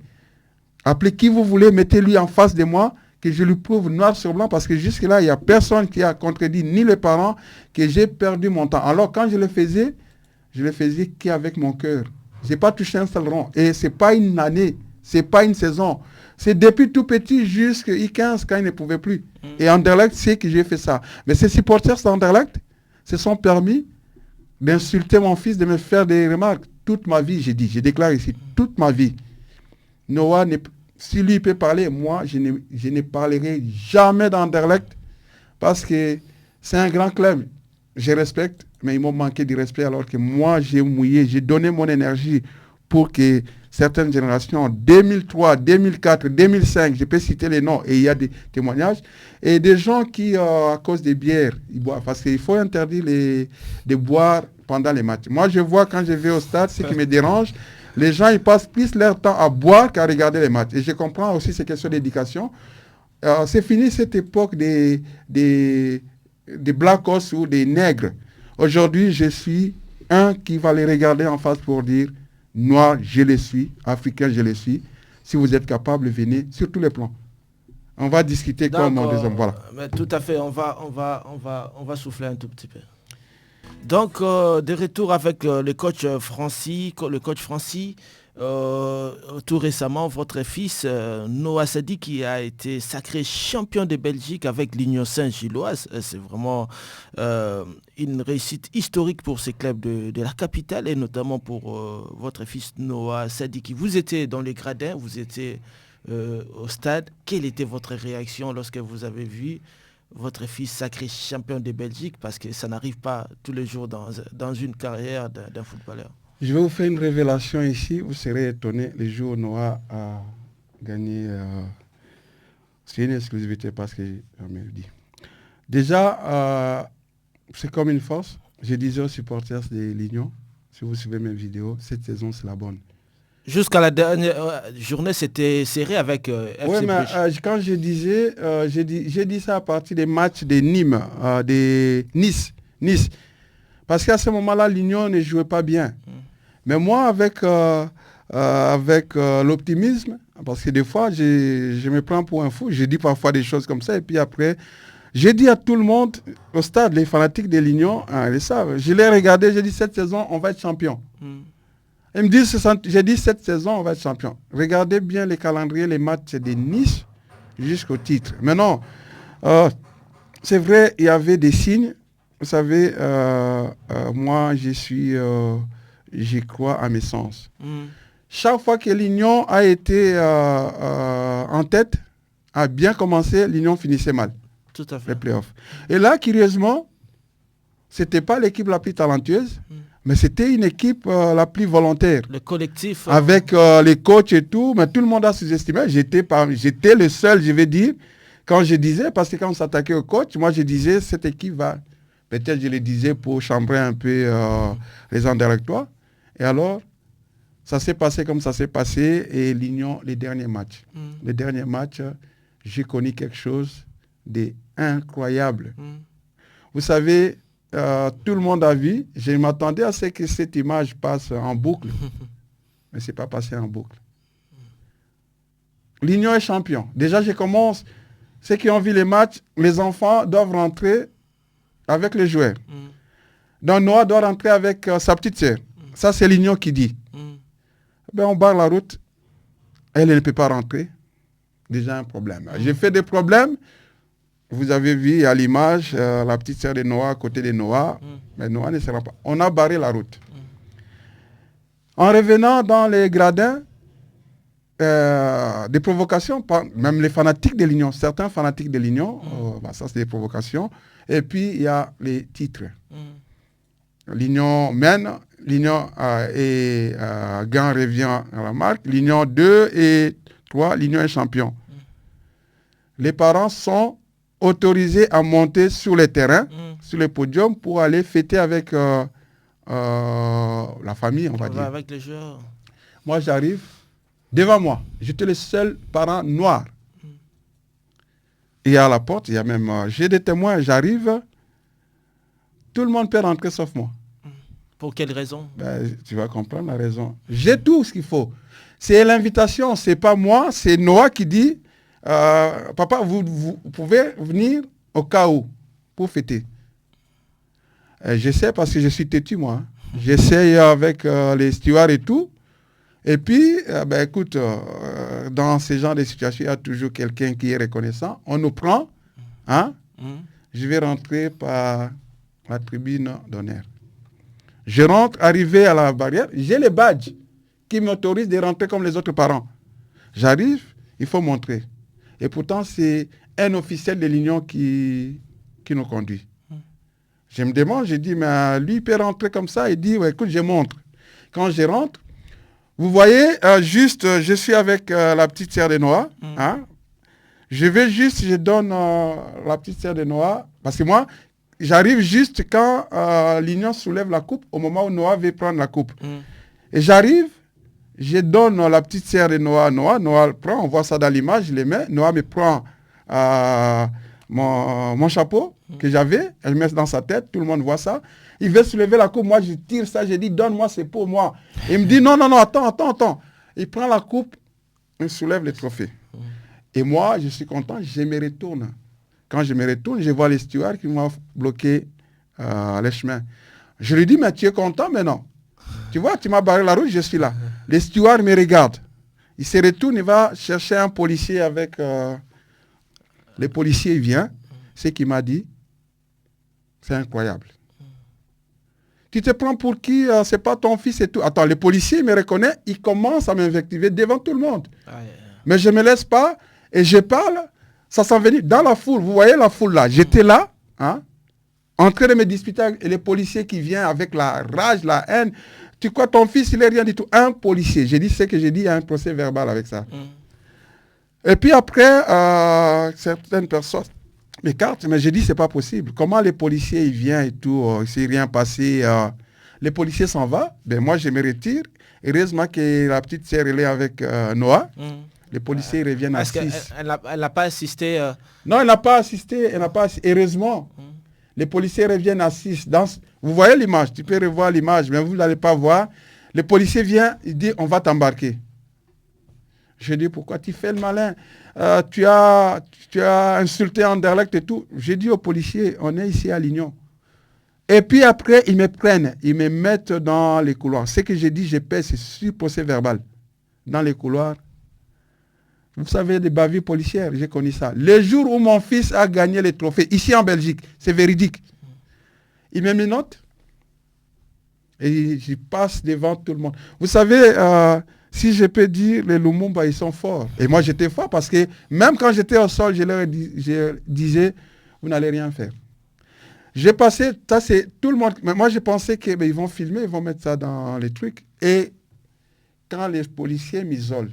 Appelez qui vous voulez, mettez-lui en face de moi, que je lui prouve noir sur blanc, parce que jusque-là, il n'y a personne qui a contredit, ni les parents, que j'ai perdu mon temps. Alors quand je le faisais qu'avec mon cœur. Je n'ai pas touché un seul rond. Et ce n'est pas une année, ce n'est pas une saison. C'est depuis tout petit jusqu'à I15 quand il ne pouvait plus. Et Anderlecht sait que j'ai fait ça. Mais ces supporters d'Anderlecht se sont permis d'insulter mon fils, de me faire des remarques. Toute ma vie, j'ai dit, je déclare ici, toute ma vie. Noah, si lui peut parler, moi, je ne parlerai jamais d'Anderlecht parce que c'est un grand club. Je respecte, mais ils m'ont manqué de respect alors que moi, j'ai mouillé, j'ai donné mon énergie pour que certaines générations, en 2003, 2004, 2005, je peux citer les noms et il y a des témoignages, et des gens qui, à cause des bières, ils boivent, parce qu'il faut interdire de boire pendant les matchs. Moi, je vois quand je vais au stade, ce qui me dérange, Les gens, ils passent plus leur temps à boire qu'à regarder les matchs. Et je comprends aussi ces questions d'éducation. C'est fini cette époque des Black Horse ou des nègres. Aujourd'hui, je suis un qui va les regarder en face pour dire noir, je le suis, africain, je le suis. Si vous êtes capable, venez sur tous les plans. On va discuter comme des hommes. Voilà. Mais tout à fait, on va souffler un tout petit peu. Donc, de retour avec le coach Francis. Tout récemment, votre fils Noah Sadi qui a été sacré champion de Belgique avec l'Union Saint-Gilloise. C'est vraiment une réussite historique pour ces clubs de la capitale et notamment pour votre fils Noah Sadi qui vous étiez dans les gradins, vous étiez au stade. Quelle était votre réaction lorsque vous avez vu votre fils sacré champion de Belgique, parce que ça n'arrive pas tous les jours dans une carrière d'un footballeur? Je vais vous faire une révélation ici, vous serez étonné. Le jour où Noah a gagné, c'est une exclusivité parce que me le dit. Déjà, c'est comme une force. Je disais aux supporters de l'Union, si vous suivez mes vidéos, cette saison c'est la bonne. Jusqu'à la dernière journée, c'était serré avec FC Oui, mais quand je disais, j'ai dit ça à partir des matchs de Nîmes, de Nice. Parce qu'à ce moment-là, l'Union ne jouait pas bien. Mais moi, avec l'optimisme, parce que des fois, je me prends pour un fou, je dis parfois des choses comme ça, et puis après, j'ai dit à tout le monde, au stade, les fanatiques de l'Union, ils savent, je l'ai regardé, j'ai dit, cette saison, on va être champion. Ils me disent, j'ai dit, cette saison, on va être champion. Regardez bien les calendriers, les matchs de Nice jusqu'au titre. Maintenant, c'est vrai, il y avait des signes. Vous savez, moi, j'y crois à mes sens. Chaque fois que l'Union a été en tête, a bien commencé, l'Union finissait mal. Tout à fait. Les playoffs. Et là, curieusement, ce n'était pas l'équipe la plus talentueuse, mais c'était une équipe la plus volontaire. Le collectif. Avec les coachs et tout, mais tout le monde a sous-estimé. J'étais le seul, je vais dire, quand je disais, parce que quand on s'attaquait au coach, moi je disais, cette équipe va, peut-être je le disais pour chambrer un peu les indirectoires. Et alors, ça s'est passé comme ça s'est passé, et l'Union, les derniers matchs. Les derniers matchs, j'ai connu quelque chose d'incroyable. Vous savez, tout le monde a vu, je m'attendais à ce que cette image passe en boucle, mais ce n'est pas passé en boucle. L'Union est champion. Déjà, je commence, ceux qui ont vu les matchs, les enfants doivent rentrer avec les joueurs. Donc Noah doit rentrer avec sa petite sœur. Ça, c'est l'Union qui dit. Ben, on barre la route, elle ne peut pas rentrer. Déjà un problème. J'ai fait des problèmes. Vous avez vu à l'image la petite sœur de Noah à côté de Noah. Mais Noah ne sera pas. On a barré la route. En revenant dans les gradins, des provocations, même les fanatiques de l'Union, certains fanatiques de l'Union, ça c'est des provocations. Et puis il y a les titres. L'Union mène, l'Union et Gand revient à la marque. L'Union 2 et 3, l'Union est champion. Les parents sont autorisés à monter sur les terrains, sur les podiums, pour aller fêter avec la famille, on va dire. Avec les joueurs. Moi, j'arrive, devant moi, j'étais le seul parent noir. Et à la porte, il y a même, j'ai des témoins, j'arrive, tout le monde peut rentrer sauf moi. Pour quelle raison? Tu vas comprendre la raison. J'ai tout ce qu'il faut. C'est l'invitation, c'est pas moi, c'est Noah qui dit, papa, vous pouvez venir au cas où, pour fêter. Je sais parce que je suis têtu, moi. J'essaye avec les stewards et tout. Et puis, écoute, dans ce genre de situation, il y a toujours quelqu'un qui est reconnaissant. On nous prend, hein? Je vais rentrer par la tribune d'honneur. Je rentre, arrivé à la barrière, j'ai les badges qui m'autorisent de rentrer comme les autres parents. J'arrive, il faut montrer. Et pourtant, c'est un officiel de l'Union qui nous conduit. Je me demande, je dis, mais lui, il peut rentrer comme ça. Il dit, ouais, écoute, je montre. Quand je rentre, vous voyez, je suis avec la petite sœur de Noah. Hein? Je donne la petite sœur de Noah, parce que moi, j'arrive juste quand l'Union soulève la coupe, au moment où Noah veut prendre la coupe. Et j'arrive, Je donne la petite sœur de Noah. Noah prend, on voit ça dans l'image, je les mets. Noah me prend mon chapeau que j'avais, elle met dans sa tête, tout le monde voit ça. Il veut soulever la coupe, moi je tire ça, je dis donne-moi, c'est pour moi. Il me dit non, attends. Il prend la coupe, il soulève le trophée. Et moi, je suis content, je me retourne. Quand je me retourne, je vois les stewards qui m'ont bloqué les chemins. Je lui dis, mais tu es content, mais non. Tu vois, tu m'as barré la route, je suis là. Les stewards me regardent. Il se retourne, il va chercher un policier avec... le policier vient, ce qu'il m'a dit, c'est incroyable. Tu te prends pour qui? C'est pas ton fils et tout. Attends, le policier me reconnaît, il commence à m'invectiver devant tout le monde. Mais je ne me laisse pas et je parle, ça s'en venait dans la foule. Vous voyez la foule là, j'étais là, en train de me disputer avec les policiers qui viennent avec la rage, la haine. Tu crois ton fils, il n'est rien du tout. Un policier, j'ai dit ce que j'ai dit, il y a un procès verbal avec ça. Et puis après, certaines personnes m'écartent, mais j'ai dit, c'est pas possible. Comment les policiers, ils viennent et tout, il ne s'est rien passé. Les policiers s'en vont, ben moi, je me retire. Heureusement que la petite sœur, elle est avec Noah. Les policiers reviennent à 6. Elle n'a pas assisté Non, elle n'a pas assisté. Heureusement. Les policiers reviennent à 6. Vous voyez l'image, tu peux revoir l'image, mais vous n'allez pas voir. Le policier vient, il dit, on va t'embarquer. Je dis, pourquoi tu fais le malin? Tu as insulté Anderlecht et tout. J'ai dit aux policiers, on est ici à l'Union. Et puis après, ils me prennent, ils me mettent dans les couloirs. Ce que j'ai dit, je paie, c'est sur procès verbal. Dans les couloirs. Vous savez, des bavures policières, j'ai connu ça. Le jour où mon fils a gagné les trophées, ici en Belgique, c'est véridique. Il me note et je passe devant tout le monde. Vous savez, si je peux dire, les Lumumba, ils sont forts. Et moi, j'étais fort parce que même quand j'étais au sol, je disais, vous n'allez rien faire. J'ai passé, ça c'est tout le monde. Mais moi, je pensais qu'ils vont filmer, ils vont mettre ça dans les trucs. Et quand les policiers m'isolent,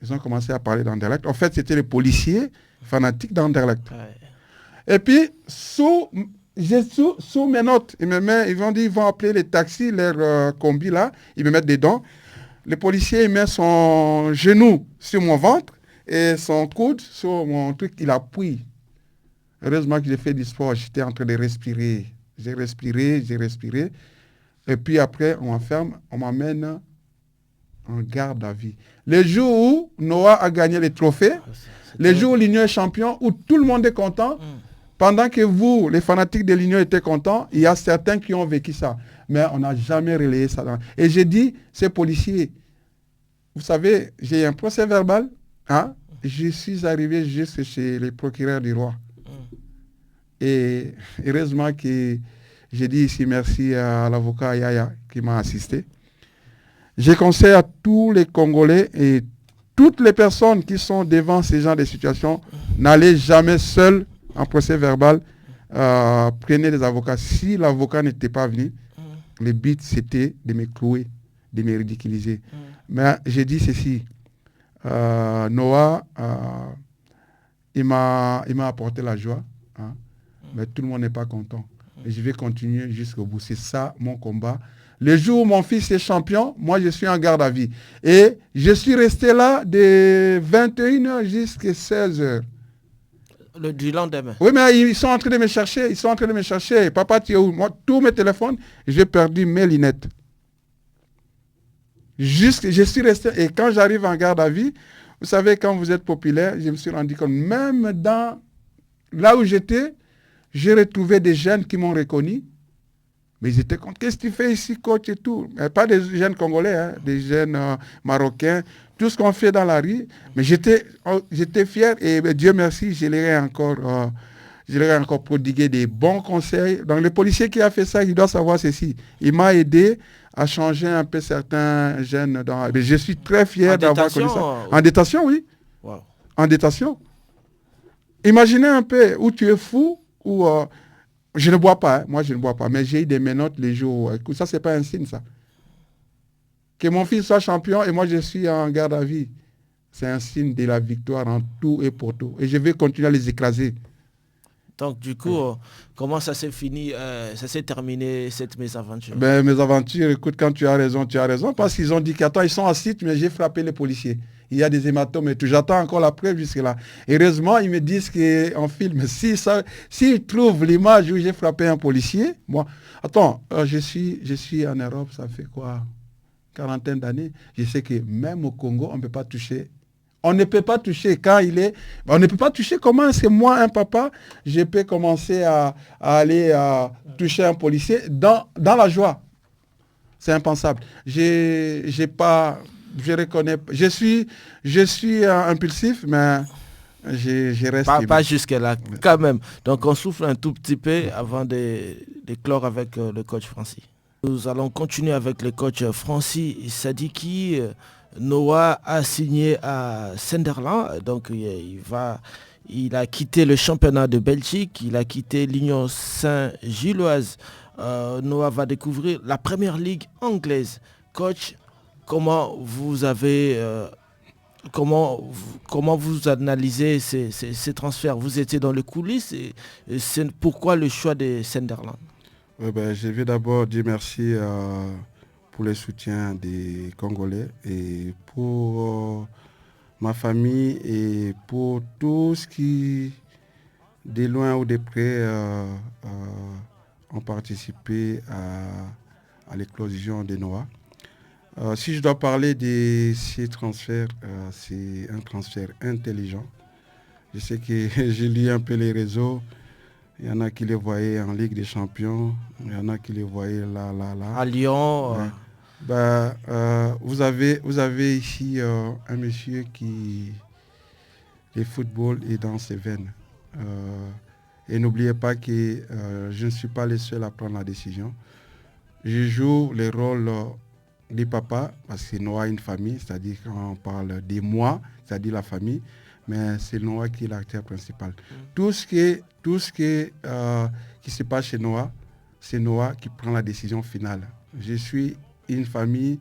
ils ont commencé à parler d'Anderlecht. En fait, c'était les policiers fanatiques d'Anderlecht. Et puis, sous mes notes, ils vont appeler les taxis, leur combi là, ils me mettent dedans. Le policier, il met son genou sur mon ventre et son coude sur mon truc, il appuie. Heureusement que j'ai fait du sport, j'étais en train de respirer. J'ai respiré. Et puis après, on m'enferme, on m'amène en garde à vue. Le jour où Noah a gagné les trophées, le jour où l'Union est champion, où tout le monde est content, pendant que vous, les fanatiques de l'Union, étaient contents, il y a certains qui ont vécu ça. Mais on n'a jamais relayé ça. Et j'ai dit, ces policiers, vous savez, j'ai un procès verbal, je suis arrivé juste chez les procureurs du roi. Et heureusement que j'ai dit ici merci à l'avocat Yaya qui m'a assisté. Je conseille à tous les Congolais et toutes les personnes qui sont devant ce genre de situations, n'allez jamais seul en procès verbal, prenez des avocats. Si l'avocat n'était pas venu, le but c'était de me clouer, de me ridiculiser. Mais j'ai dit ceci, Noah, il m'a apporté la joie, mais tout le monde n'est pas content. Et je vais continuer jusqu'au bout. C'est ça mon combat. Le jour où mon fils est champion, moi je suis en garde à vue. Et je suis resté là de 21h jusqu'à 16h. Du lendemain. Oui, mais ils sont en train de me chercher. Papa, tu es où? Moi, tous mes téléphones, j'ai perdu mes lunettes. Je suis resté. Et quand j'arrive en garde à vue, vous savez, quand vous êtes populaire, je me suis rendu compte, même là où j'étais, j'ai retrouvé des jeunes qui m'ont reconnu. Mais ils étaient contents. Qu'est-ce que tu fais ici, coach et tout? Pas des jeunes Congolais, des jeunes Marocains. Tout ce qu'on fait dans la rue. Mais j'étais fier et Dieu merci, je leur ai encore prodigué des bons conseils. Donc le policier qui a fait ça, il doit savoir ceci. Il m'a aidé à changer un peu certains jeunes. Mais je suis très fier d'avoir connu ça. En détention, oui. Wow. En détention. Imaginez un peu où tu es fou, où... je ne bois pas, moi je ne bois pas, mais j'ai eu des menottes les jours. Écoute, ça, c'est pas un signe, ça. Que mon fils soit champion et moi je suis en garde à vue, c'est un signe de la victoire en tout et pour tout. Et je vais continuer à les écraser. Donc du coup, comment ça s'est fini, ça s'est terminé cette mésaventure? Mes aventures, écoute, quand tu as raison, parce qu'ils ont dit qu'attends, ils sont assis, mais j'ai frappé les policiers. Il y a des hématomes et tout. J'attends encore la preuve jusque-là. Heureusement, ils me disent qu'en film, s'ils trouvent l'image où j'ai frappé un policier, moi, attends, je suis en Europe, ça fait quoi, quarantaine d'années. Je sais que même au Congo, on ne peut pas toucher. On ne peut pas toucher quand il est... On ne peut pas toucher comment c'est moi, un papa, je peux commencer à aller toucher un policier dans la joie. C'est impensable. Je reconnais... Je suis impulsif, mais je reste... Pas jusque-là, quand même. Donc on souffle un tout petit peu avant d'éclore avec le coach Francis. Nous allons continuer avec le coach Francis Sadiki. Noah a signé à Sunderland, donc il a quitté le championnat de Belgique, il a quitté l'Union Saint-Gilloise. Noah va découvrir la première ligue anglaise. Coach, comment vous analysez ces transferts? Vous étiez dans les coulisses et pourquoi le choix de Sunderland? Je vais d'abord dire merci pour le soutien des Congolais et pour ma famille et pour tous qui, de loin ou de près, ont participé à l'éclosion de Noah. Si je dois parler de ces transferts, c'est un transfert intelligent. Je sais que j'ai lu un peu les réseaux. Il y en a qui les voyaient en Ligue des Champions. Il y en a qui les voyaient là. À Lyon. Ouais. Vous avez ici un monsieur qui... Le football est dans ses veines. Et n'oubliez pas que je ne suis pas le seul à prendre la décision. Je joue le rôle du papa, parce que Noah a une famille, c'est-à-dire quand on parle des moi, c'est-à-dire la famille, mais c'est Noah qui est l'acteur principal. Tout ce qui se passe chez Noah, c'est Noah qui prend la décision finale. Je suis une famille,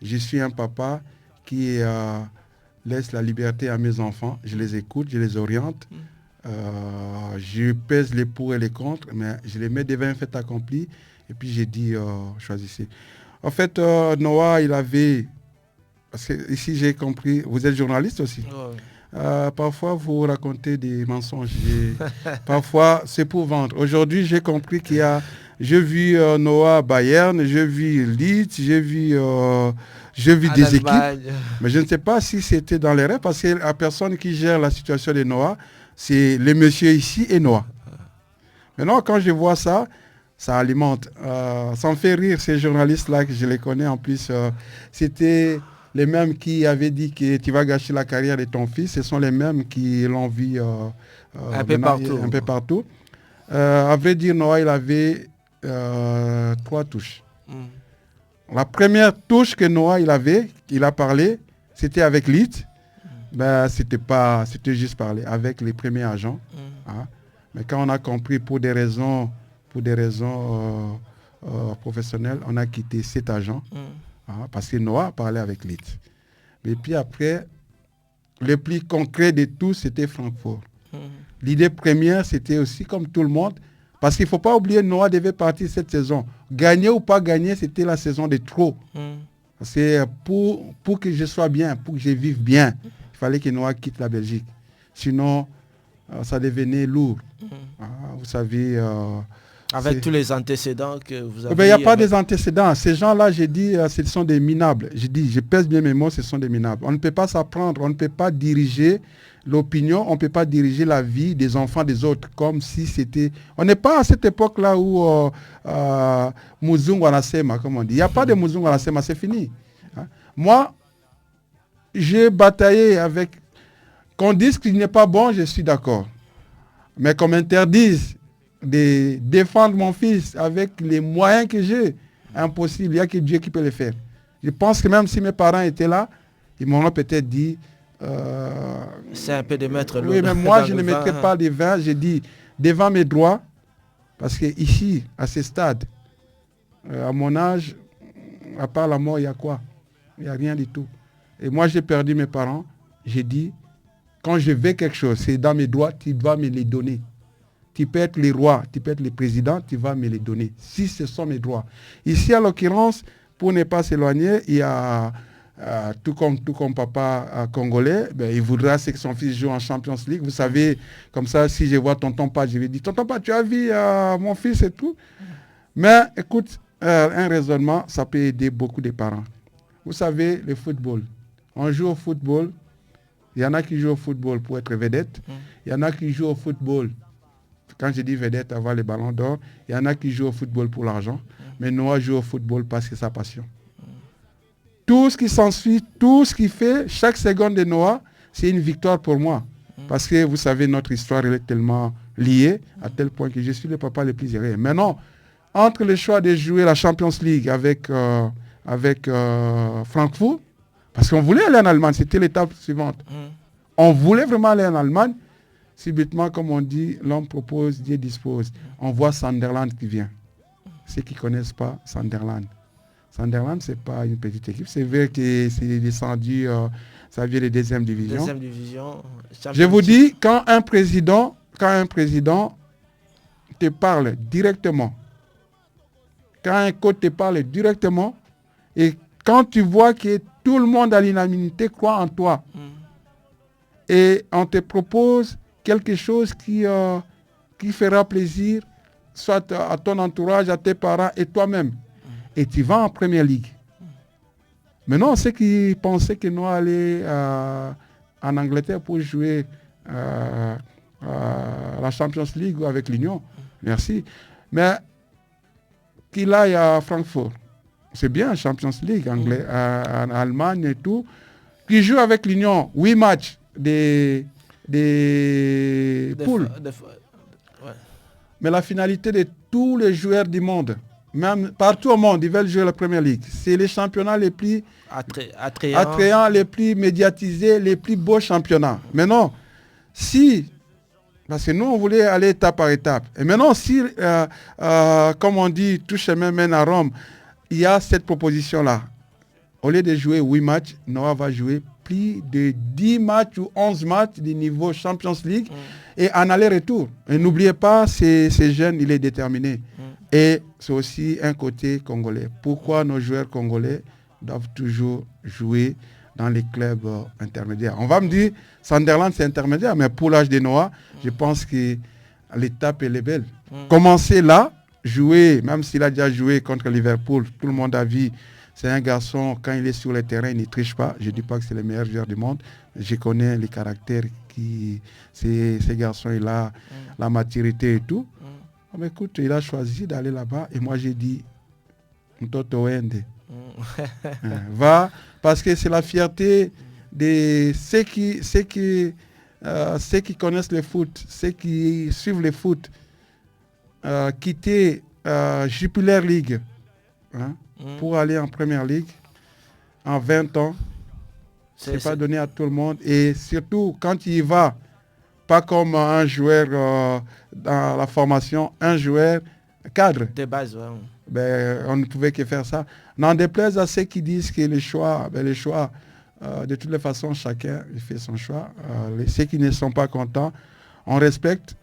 je suis un papa qui laisse la liberté à mes enfants. Je les écoute, je les oriente. Je pèse les pour et les contre, mais je les mets devant un fait accompli. Et puis j'ai dit, choisissez. En fait, Noah, il avait... Parce que ici, j'ai compris, vous êtes journaliste aussi. Parfois, vous racontez des mensonges. Parfois, c'est pour vendre. Aujourd'hui, j'ai compris qu'il y a... J'ai vu Noah Bayern, j'ai vu Leeds, j'ai vu des équipes. Mais je ne sais pas si c'était dans les rêves, parce que la personne qui gère la situation de Noah, c'est le monsieur ici et Noah. Maintenant, quand je vois ça, ça alimente. Ça me fait rire, ces journalistes-là, que je les connais en plus. C'était les mêmes qui avaient dit que tu vas gâcher la carrière de ton fils. Ce sont les mêmes qui l'ont vu un peu partout. À vrai dire, Noah, il avait 3 touches. La première touche que Noah il a parlé, c'était avec Leeds. C'était juste parler avec les premiers agents. Mais quand on a compris pour des raisons professionnelles, on a quitté cet agent parce que Noah parlait avec Leeds. Mais puis après, le plus concret de tout, c'était Francfort. L'idée première, c'était aussi comme tout le monde. Parce qu'il ne faut pas oublier, Noah devait partir cette saison. Gagner ou pas gagner, c'était la saison de trop. C'est pour que je sois bien, pour que je vive bien, il fallait que Noah quitte la Belgique. Sinon, ça devenait lourd. Vous savez... avec tous les antécédents que vous avez... Il n'y a pas des antécédents. Ces gens-là, j'ai dit, ce sont des minables. Je pèse bien mes mots, ce sont des minables. On ne peut pas s'apprendre, on ne peut pas diriger l'opinion, on ne peut pas diriger la vie des enfants des autres comme si c'était... On n'est pas à cette époque-là où Muzungu Anasema, comme on dit. Il n'y a pas de Muzungu Anasema, c'est fini. Moi, j'ai bataillé avec... Qu'on dise qu'il n'est pas bon, je suis d'accord. Mais qu'on m'interdise de défendre mon fils avec les moyens que j'ai, impossible. Il n'y a que Dieu qui peut le faire. Je pense que même si mes parents étaient là, ils m'auraient peut-être dit... c'est un peu de mettre l'eau. Oui, mais moi, je ne mettrais pas des vins. J'ai dit, devant mes droits, parce que ici, à ce stade, à mon âge, à part la mort, il y a quoi? Il n'y a rien du tout. Et moi, j'ai perdu mes parents. J'ai dit, quand je veux quelque chose, c'est dans mes droits, tu dois me les donner. tu peux être le roi, tu peux être le président, tu vas me les donner. Si ce sont mes droits. Ici, en l'occurrence, pour ne pas s'éloigner, il y a, tout comme papa congolais, il voudra que son fils joue en Champions League. Vous savez, comme ça, si je vois tonton Pat, je vais dire, tonton Pat, tu as vu mon fils et tout. Mais écoute, un raisonnement, ça peut aider beaucoup de parents. Vous savez, le football, on joue au football, il y en a qui jouent au football pour être vedette, il y en a qui jouent au football, quand je dis vedette, avoir les ballons d'or, il y en a qui jouent au football pour l'argent, mais Noah joue au football parce que c'est sa passion. Tout ce qui s'ensuit, tout ce qu'il fait, chaque seconde de Noah, c'est une victoire pour moi. Parce que vous savez, notre histoire elle est tellement liée, à tel point que je suis le papa le plus heureux. Maintenant, entre le choix de jouer la Champions League avec Francfort, parce qu'on voulait aller en Allemagne, c'était l'étape suivante. On voulait vraiment aller en Allemagne. Subitement, comme on dit, l'homme propose, Dieu dispose. On voit Sunderland qui vient. Ceux qui ne connaissent pas Sunderland. Sunderland, ce n'est pas une petite équipe. C'est vrai que c'est descendu, ça vient de deuxième division. Deuxième division. Je vous dis, quand un président te parle directement, quand un coach te parle directement, et quand tu vois que tout le monde à l'unanimité croit en toi, et on te propose quelque chose qui fera plaisir, soit à ton entourage, à tes parents et toi-même, et tu vas en Première Ligue. Maintenant, ceux qui pensaient que nous allions en Angleterre pour jouer la Champions League avec l'Union, merci, mais qu'il aille à Francfort, c'est bien, Champions League, en Allemagne et tout, qui joue avec l'Union, 8 matchs des poules. Ouais. Mais la finalité de tous les joueurs du monde, même partout au monde, ils veulent jouer la Première Ligue. C'est les championnats les plus attrayants, les plus médiatisés, les plus beaux championnats. Maintenant, parce que nous, on voulait aller étape par étape. Et maintenant, si, comme on dit, tout chemin mène à Rome, il y a cette proposition-là. Au lieu de jouer 8 matchs, Noah va jouer plus de 10 matchs ou 11 matchs du niveau Champions League et en aller-retour. Et n'oubliez pas, ces jeunes, il est déterminé. Et c'est aussi un côté congolais. Pourquoi nos joueurs congolais doivent toujours jouer dans les clubs intermédiaires? On va me dire, Sunderland c'est intermédiaire, mais pour l'âge de Noah, je pense que l'étape elle est belle. Commencer là, jouer, même s'il a déjà joué contre Liverpool, tout le monde a vu, c'est un garçon, quand il est sur le terrain, il ne triche pas. Je ne dis pas que c'est le meilleur joueur du monde. Je connais les caractères ces garçons, il a la maturité et tout. Mais écoute, il a choisi d'aller là-bas et moi j'ai dit, Mtoto Wende. Va, parce que c'est la fierté de ceux qui connaissent le foot, ceux qui suivent le foot, quitter Jupiler League pour aller en Première Ligue en 20 ans. C'est pas donné à tout le monde. Et surtout, quand il y va, pas comme un joueur dans la formation, un joueur cadre. De base, on ne pouvait que faire ça. N'en déplaise à ceux qui disent que les choix, de toutes les façons, chacun fait son choix. Ceux qui ne sont pas contents, on respecte.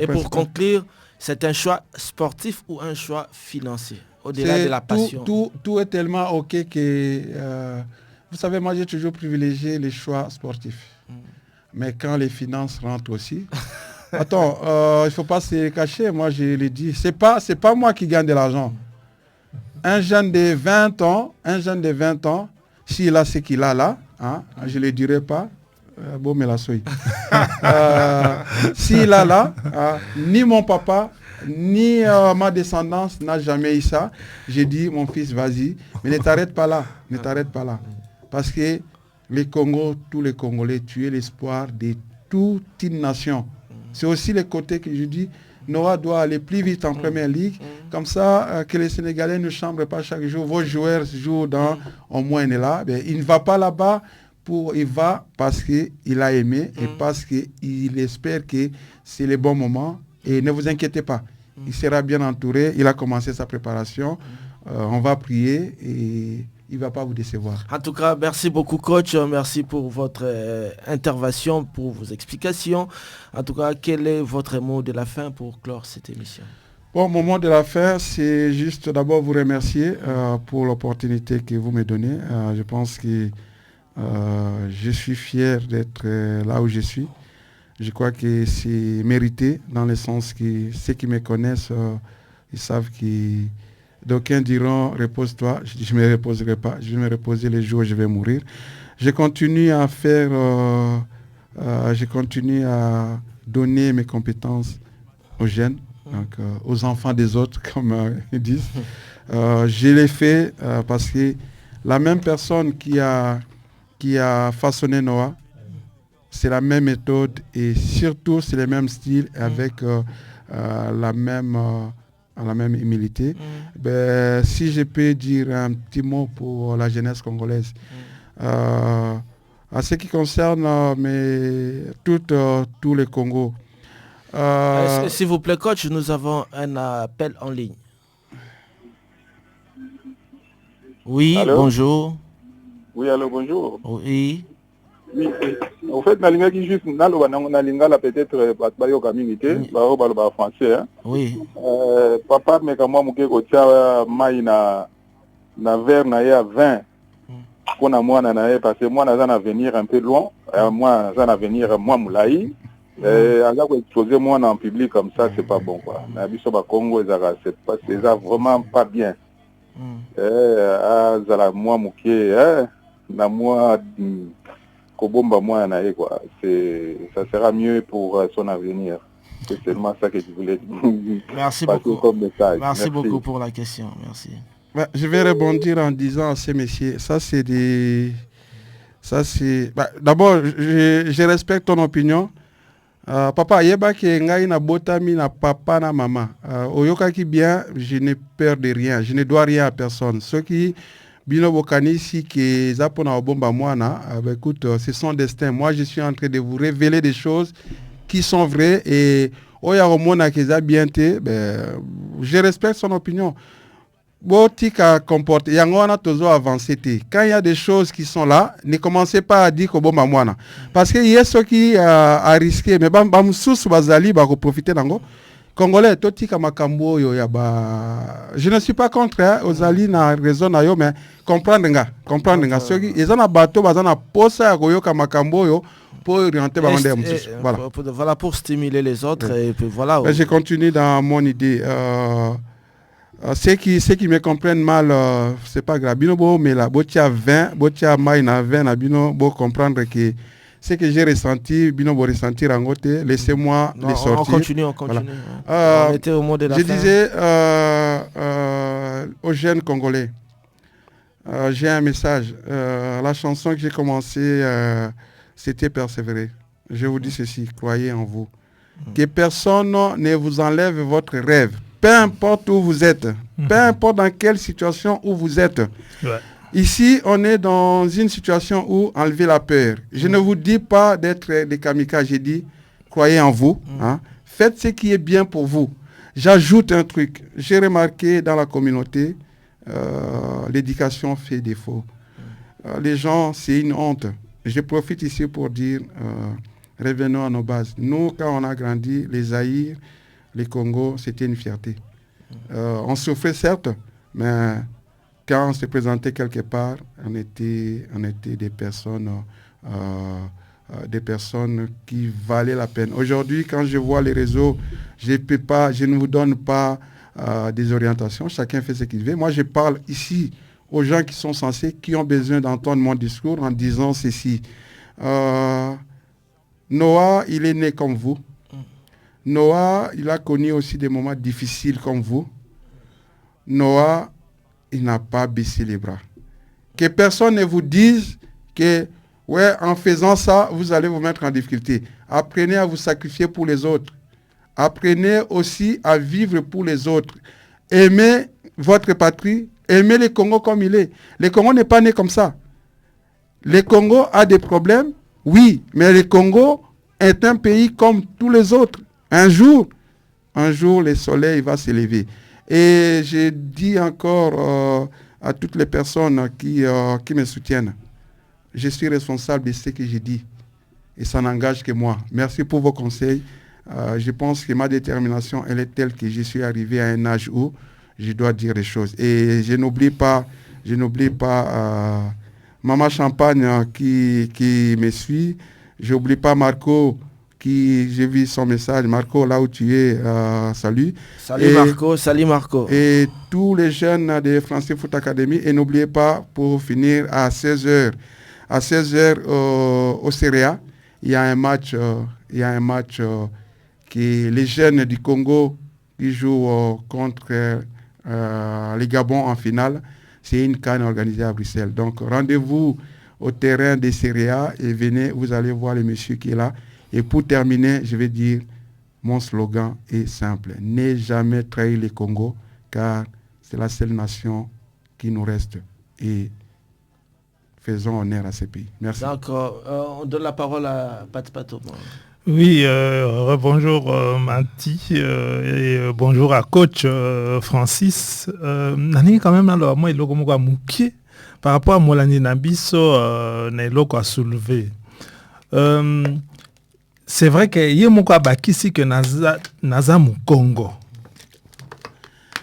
Et pour conclure, c'est un choix sportif ou un choix financier, au-delà de la passion? Tout est tellement OK que... vous savez, moi, j'ai toujours privilégié les choix sportifs. Mais quand les finances rentrent aussi... Attends, il ne faut pas se cacher, moi, je l'ai dit. C'est pas moi qui gagne de l'argent. Un jeune de 20 ans, s'il a ce qu'il a là, je ne le dirai pas, bon, mais la souille. S'il a là, ni mon papa, ni ma descendance n'a jamais eu ça. J'ai dit, mon fils, vas-y, mais ne t'arrête pas là. Ne t'arrête pas là. Parce que les Congos, tous les Congolais, tu es l'espoir de toute une nation. C'est aussi le côté que je dis, Noah doit aller plus vite en Première Ligue, comme ça que les Sénégalais ne chambrent pas chaque jour. Vos joueurs jouent dans, au moins il est là. Il ne va pas là-bas, il va parce qu'il a aimé et parce qu'il espère que c'est le bon moment. Et ne vous inquiétez pas, il sera bien entouré. Il a commencé sa préparation. On va prier et il ne va pas vous décevoir. En tout cas, merci beaucoup coach, merci pour votre intervention, pour vos explications. En tout cas, quel est votre mot de la fin pour clore cette émission? Bon, mon mot de la fin, c'est juste d'abord vous remercier pour l'opportunité que vous me donnez. Je pense que je suis fier d'être là où je suis. Je crois que c'est mérité dans le sens que ceux qui me connaissent, ils savent que d'aucuns diront repose-toi, je ne me reposerai pas, je vais me reposer les jours où je vais mourir. Je continue à faire, je continue à donner mes compétences aux jeunes, donc, aux enfants des autres, comme ils disent. Je l'ai fait parce que la même personne qui a façonné Noah, c'est la même méthode et surtout c'est le même style avec la même humilité. Si je peux dire un petit mot pour la jeunesse congolaise, à ce qui concerne tout le Congo. S'il vous plaît, coach, nous avons un appel en ligne. Oui, allô? Bonjour. Oui, allô, bonjour. Oui. Oui, en fait, nalinga qui juste nalinga la peut-être bayo communauté, bayo français. Oui. Papa mais quand moi muke ko tia mai na verre na ya 20. Pour moi na parce que moi na venir un peu loin, moi na venir moi moulai. Alors que exposer moi en public comme ça c'est pas bon quoi. Na biso ba Congo c'est pas c'est vraiment pas bien. Zala moi muke na moi Kobomba moi quoi. Ça sera mieux pour son avenir. C'est seulement ça que je voulais dire. Merci beaucoup. Merci beaucoup pour la question. Merci. Je vais rebondir en disant à ces messieurs, d'abord, je respecte ton opinion. Papa, yeba ke ngai na botami na papa na maman. Oyoka ki bien, je n'ai peur de rien. Je ne dois rien à personne. Ceux qui Bino Bokani, si que Zapona Obomba Moana, écoute, c'est son destin. Moi, je suis en train de vous révéler des choses qui sont vraies et Oya Romona Keza Bienté, je respecte son opinion. Botika comporte, Yangona Tozo avancé. Quand il y a des choses qui sont là, ne commencez pas à dire qu'Obomba Moana. Parce qu'il y a ceux qui a risqué, mais Bamsous Bazali, va profiter d'ango. Congolais, totika makambo yo ya ba. Je ne suis pas contre Ozali na raison na yo mais comprendre nga ceux qui ils ont un bateau bazana posa koyoka makambo yo pour orienter ba monde voilà pour stimuler les autres et puis voilà. Je continue dans mon idée ceux qui me comprennent mal c'est pas grave bino bo mais la botia 20 botia mai na 20 na bino bo comprendre que ce que j'ai ressenti, bino bo ressentir en côté, laissez-moi les sortir. On continue. Voilà. On était au mot de la fin. Je disais aux jeunes Congolais, j'ai un message. La chanson que j'ai commencé, c'était Persévérer. Je vous dis ceci, croyez en vous. Que personne ne vous enlève votre rêve, peu importe où vous êtes, peu importe dans quelle situation où vous êtes. Ouais. Ici, on est dans une situation où enlever la peur. Je ne vous dis pas d'être des kamikazes, j'ai dit, croyez en vous. Hein. Faites ce qui est bien pour vous. J'ajoute un truc. J'ai remarqué dans la communauté, l'éducation fait défaut. Les gens, c'est une honte. Je profite ici pour dire, revenons à nos bases. Nous, quand on a grandi, les Zaïre, les Congo, c'était une fierté. On souffrait certes, mais quand on se présentait quelque part, on était des personnes qui valaient la peine. Aujourd'hui, quand je vois les réseaux, je ne vous donne pas des orientations. Chacun fait ce qu'il veut. Moi, je parle ici aux gens qui sont censés, qui ont besoin d'entendre mon discours en disant ceci. Noah, il est né comme vous. Noah, il a connu aussi des moments difficiles comme vous. Noah, il n'a pas baissé les bras. Que personne ne vous dise que, ouais, en faisant ça, vous allez vous mettre en difficulté. Apprenez à vous sacrifier pour les autres. Apprenez aussi à vivre pour les autres. Aimez votre patrie. Aimez le Congo comme il est. Le Congo n'est pas né comme ça. Le Congo a des problèmes, oui, mais le Congo est un pays comme tous les autres. Un jour, le soleil va se lever. Et je dis encore à toutes les personnes qui me soutiennent. Je suis responsable de ce que j'ai dit et ça n'engage que moi. Merci pour vos conseils. Je pense que ma détermination, elle est telle que je suis arrivé à un âge où je dois dire les choses. Et je n'oublie pas Maman Champagne qui me suit. Je n'oublie pas Marco, j'ai vu son message. Marco, là où tu es, salut. Salut Marco. Et tous les jeunes de Français Foot Academy. Et n'oubliez pas, pour finir, à 16h. À 16h au Serie A, il y a un match que les jeunes du Congo qui jouent contre les Gabon en finale. C'est une CAN organisée à Bruxelles. Donc, rendez-vous au terrain des Serie A et venez, vous allez voir le monsieur qui est là. Et pour terminer, je vais dire, mon slogan est simple. N'aie jamais trahi le Congo, car c'est la seule nation qui nous reste. Et faisons honneur à ce pays. Merci. D'accord. On donne la parole à Pat Pato. Oui, bonjour Mati et bonjour à coach Francis. Nani quand même alors moi il logo moko mukie par rapport à Molani Nabiso na loko à soulever. C'est vrai que yé moko abakisi que naza mu Congo.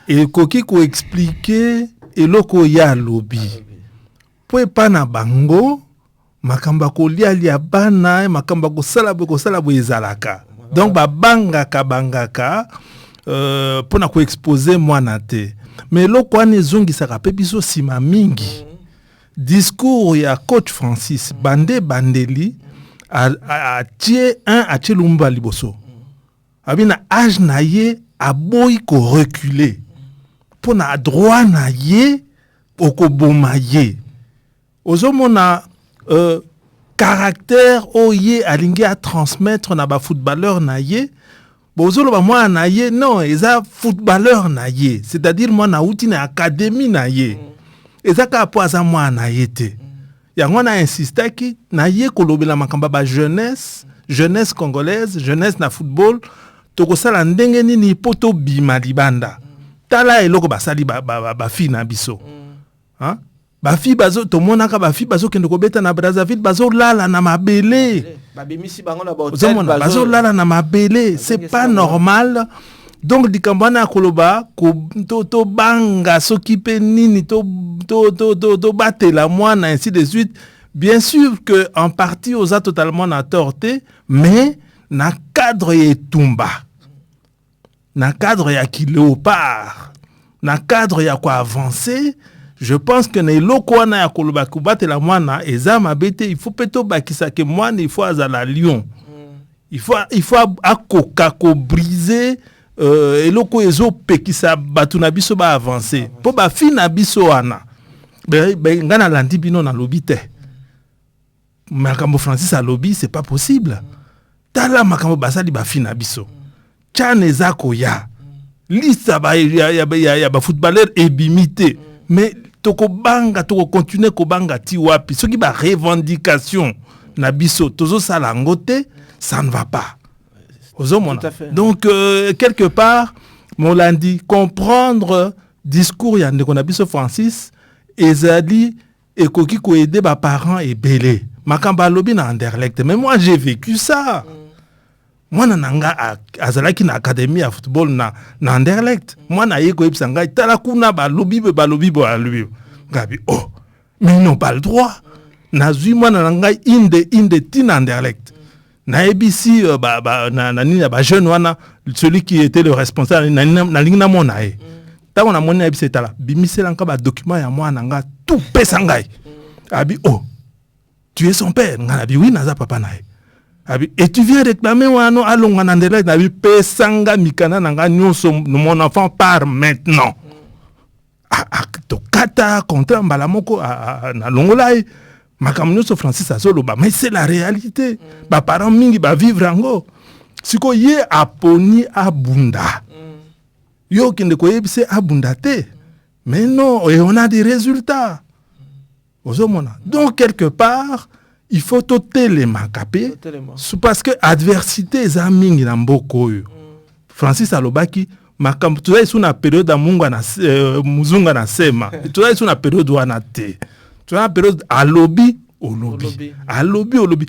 Et koki ko expliquer eloko ya lobby. Po pa na bango makamba kolia bana makamba kosala ezalaka donc bangaka pona ko exposer mwana te mais loko wana ezongisaka pe biso sima mingi discours ya coach Francis bandeli a tie lumba liboso abina âge na ye aboyi ko reculer pona droit na ye okoboma ye ozomona caractère oye alingi à transmettre na ba footballeur na ye bozolo ba moi na ye non eza footballeur na ye c'est-à-dire moi na uti na académie na ye eza ka po aza moi na ye te yango na insista ki na ye kolobela makamba ba jeunesse congolaise jeunesse na football tokosala ndenge nini poto bima libanda tala eloko basali ba fi na biso hein bafi bazo tomonaka bafi bazo kende kobeta na Brazzaville bazo lala na mabele babimisi bango na hotel bazo lala na mabele c'est pas normal donc dikambana koloba to banga soki pe nini to batela mwana ainsi de suite bien sûr que en partie oza totalement na torté mais na cadre ya tumba na cadre ya Léopard na cadre ya quoi avancer. Je pense que na eloko wana ya koloba kubatela mwana eza mabete il faut peto bakisa ke mwana il faut azala lion il faut akoka ko briser eloko ezo pekisa batu na biso ba avancer po ba fi na biso wana ngana landi bino na lobite makambo Francis a lobby c'est pas possible tala makambo basali ba fi na biso tchane ezako ya lista ba ya ba footballeur ebimité mais toko continuer ko banga ti wapi soki ba revendication na biso tozo sala ngote ça ne va pas donc quelque part molandi comprendre discours ya ndeko na biso Francis ezali ekoki ko aider ba parents ebele makamba lobi na Anderlecht mais moi j'ai vécu ça moi nanga azalaki na académie ya football na Anderlecht moi na yeko epsa ngai tala kuna ba lobi ba lui ngabi oh mais ils n'ont pas le droit na zui moi na ngai inde tina Anderlecht na ebisi na jeune wana celui qui était le responsable na lingna mona e tango na mona ebisi tala bimisela nka ba document ya moi nanga tout pesa ngai abi oh tu es son père ngana bi oui naza papa na e et tu viens réclamer wano alonga na Anderlecht na bi pesanga mikana nanga nyonso mon enfant part maintenant to kata contre mbala moko na longolai makambo nyonso Francis azoloba mais c'est la réalité ba parents mingi ba vivre ango siko ye aponi abunda yo kende ko yebise abunda te mais non et on a des résultats ozomona donc quelque part il faut totelema kapé parce que adversité eza mingi na mboko oyo Francis alobaki makambo tozali na période ya mungu na muzunga na sema tozali na période wana te tozali na période alobi olobi.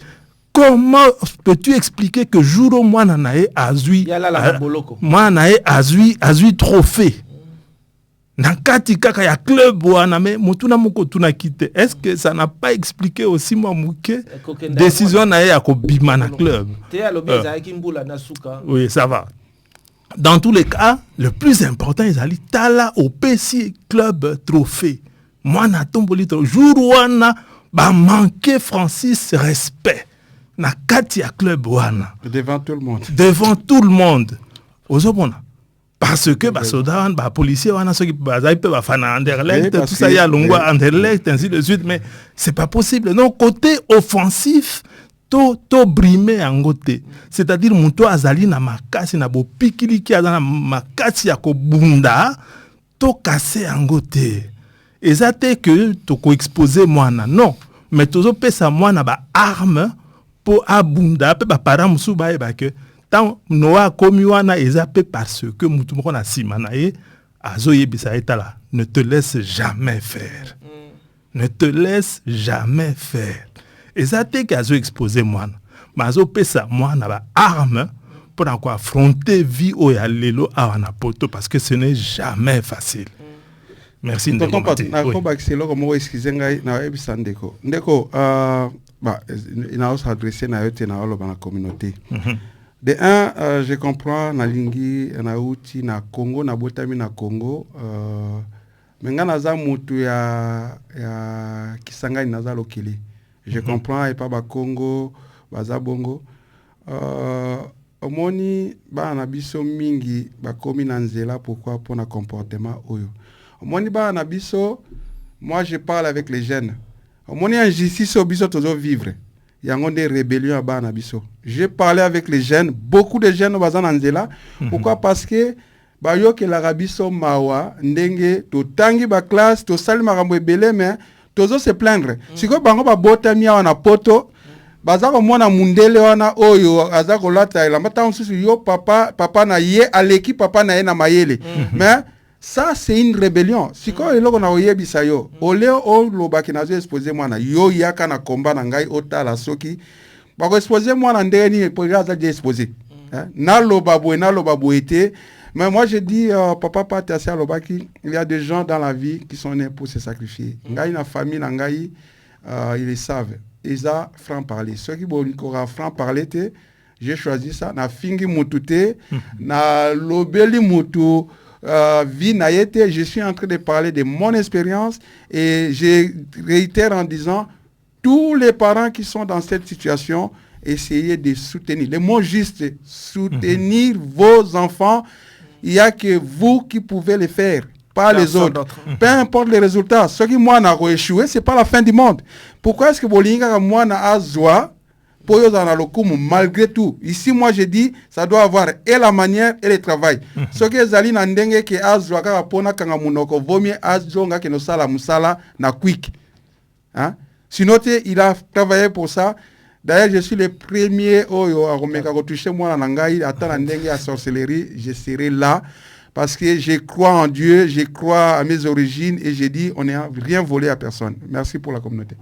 Comment peux-tu expliquer que jour au mwana nae azui mwana nae azui trophée na kati kaka ya club wana me mutuna moko tuna kite? Est-ce que ça n'a pas expliqué aussi moi muke décision nae ya ko bima na club? Oui, ça va. Dans tous les cas, le plus important ezali tala au PC club trophée. Mwana tomboli jour wana ba manquer Francis respect. Na kati ya club wana devant tout le monde ozobona parce que basoda ba policier wana ceux qui bazai pe ba fana Anderlecht tout ça ya longwa Anderlecht ainsi de suite, mais c'est pas possible. Non, côté offensif to brimer angote, c'est-à-dire muto azali na makasi na bo pikili ki azana makasi ya ko bunda to casser angote ezate que to ko exposer mwana non, mais tozo pesa mwana ba arme pour abunda pe ba para musu ba eba que tant noa komi wana ezape parce que mutu moko na sima na ye azoye bisa etala ne te laisse jamais faire. Ne te laisse jamais faire. Ezate que azo exposer mwana mais azo pesa mwana ba arme pour affronter vie o ya lelo awana poto parce que ce n'est jamais facile. Merci Ndeko. Ndeko, il a s'adressé à la communauté. De un, je comprends na lingi na uti na Congo na botami na Congo. Menga naza mutu ya Kisangani naza lokili. Je comprends et pas ba Congo baza bongo. Omoni ba na biso mingi ba komi na nzela pourquoi pour na comportement oyo. Omoni ba na biso, moi je parle avec les jeunes. Omoni injustice au biso tozo vivre. Il y a des rébellions à Banabiso. J'ai parlé avec les jeunes, beaucoup de jeunes bazan anzela. Pourquoi? Parce que bayo ke l'Arabie mawa ndenge to tangi ba classe to sali makambo ebele mais tozo se plaindre. Siko bango ba botami wana poto bazako mona mundele wana oyo azako lata la mata nsusu yo papa na ye aleki papa na ye na mayele. Mais ça c'est une rébellion. Siko eloko na oyebisa yo. Oleo o lobaki nazo exposer mwana yo yaka na komba na ngai otala soki. Bako exposer mwana ndeni pour aza di exposer. Na loba été. Mais moi je dis papa Patia lobaki, il y a des gens dans la vie qui sont nés pour se sacrifier. Ngai na famille na ngai ils le savent. Ils ont franc parler. Ceux qui bon encore franc parler te, j'ai choisi ça na fingi mutute na lobeli mutu vie naïté, je suis en train de parler de mon expérience et je réitère en disant tous les parents qui sont dans cette situation, essayez de soutenir. Le mot juste, soutenir vos enfants. Il n'y a que vous qui pouvez le faire, pas les autres. Peu importe les résultats. Ce qui moi n'a échoué, c'est pas la fin du monde. Pourquoi est-ce que Bolinga moi n'a azwa malgré tout? Ici, moi, je dis, ça doit avoir et la manière et le travail. Ce que Zali Nandenge qui azwa kapona kangamunoko vomi azonga que no sala musala na quick. Hein? Sinon, il a travaillé pour ça. D'ailleurs, je suis le premier à toucher moi en Nangaï, à Tanandenge à sorcellerie, je serai là parce que je crois en Dieu, je crois à mes origines et j'ai dit, on n'a rien volé à personne. Merci pour la communauté.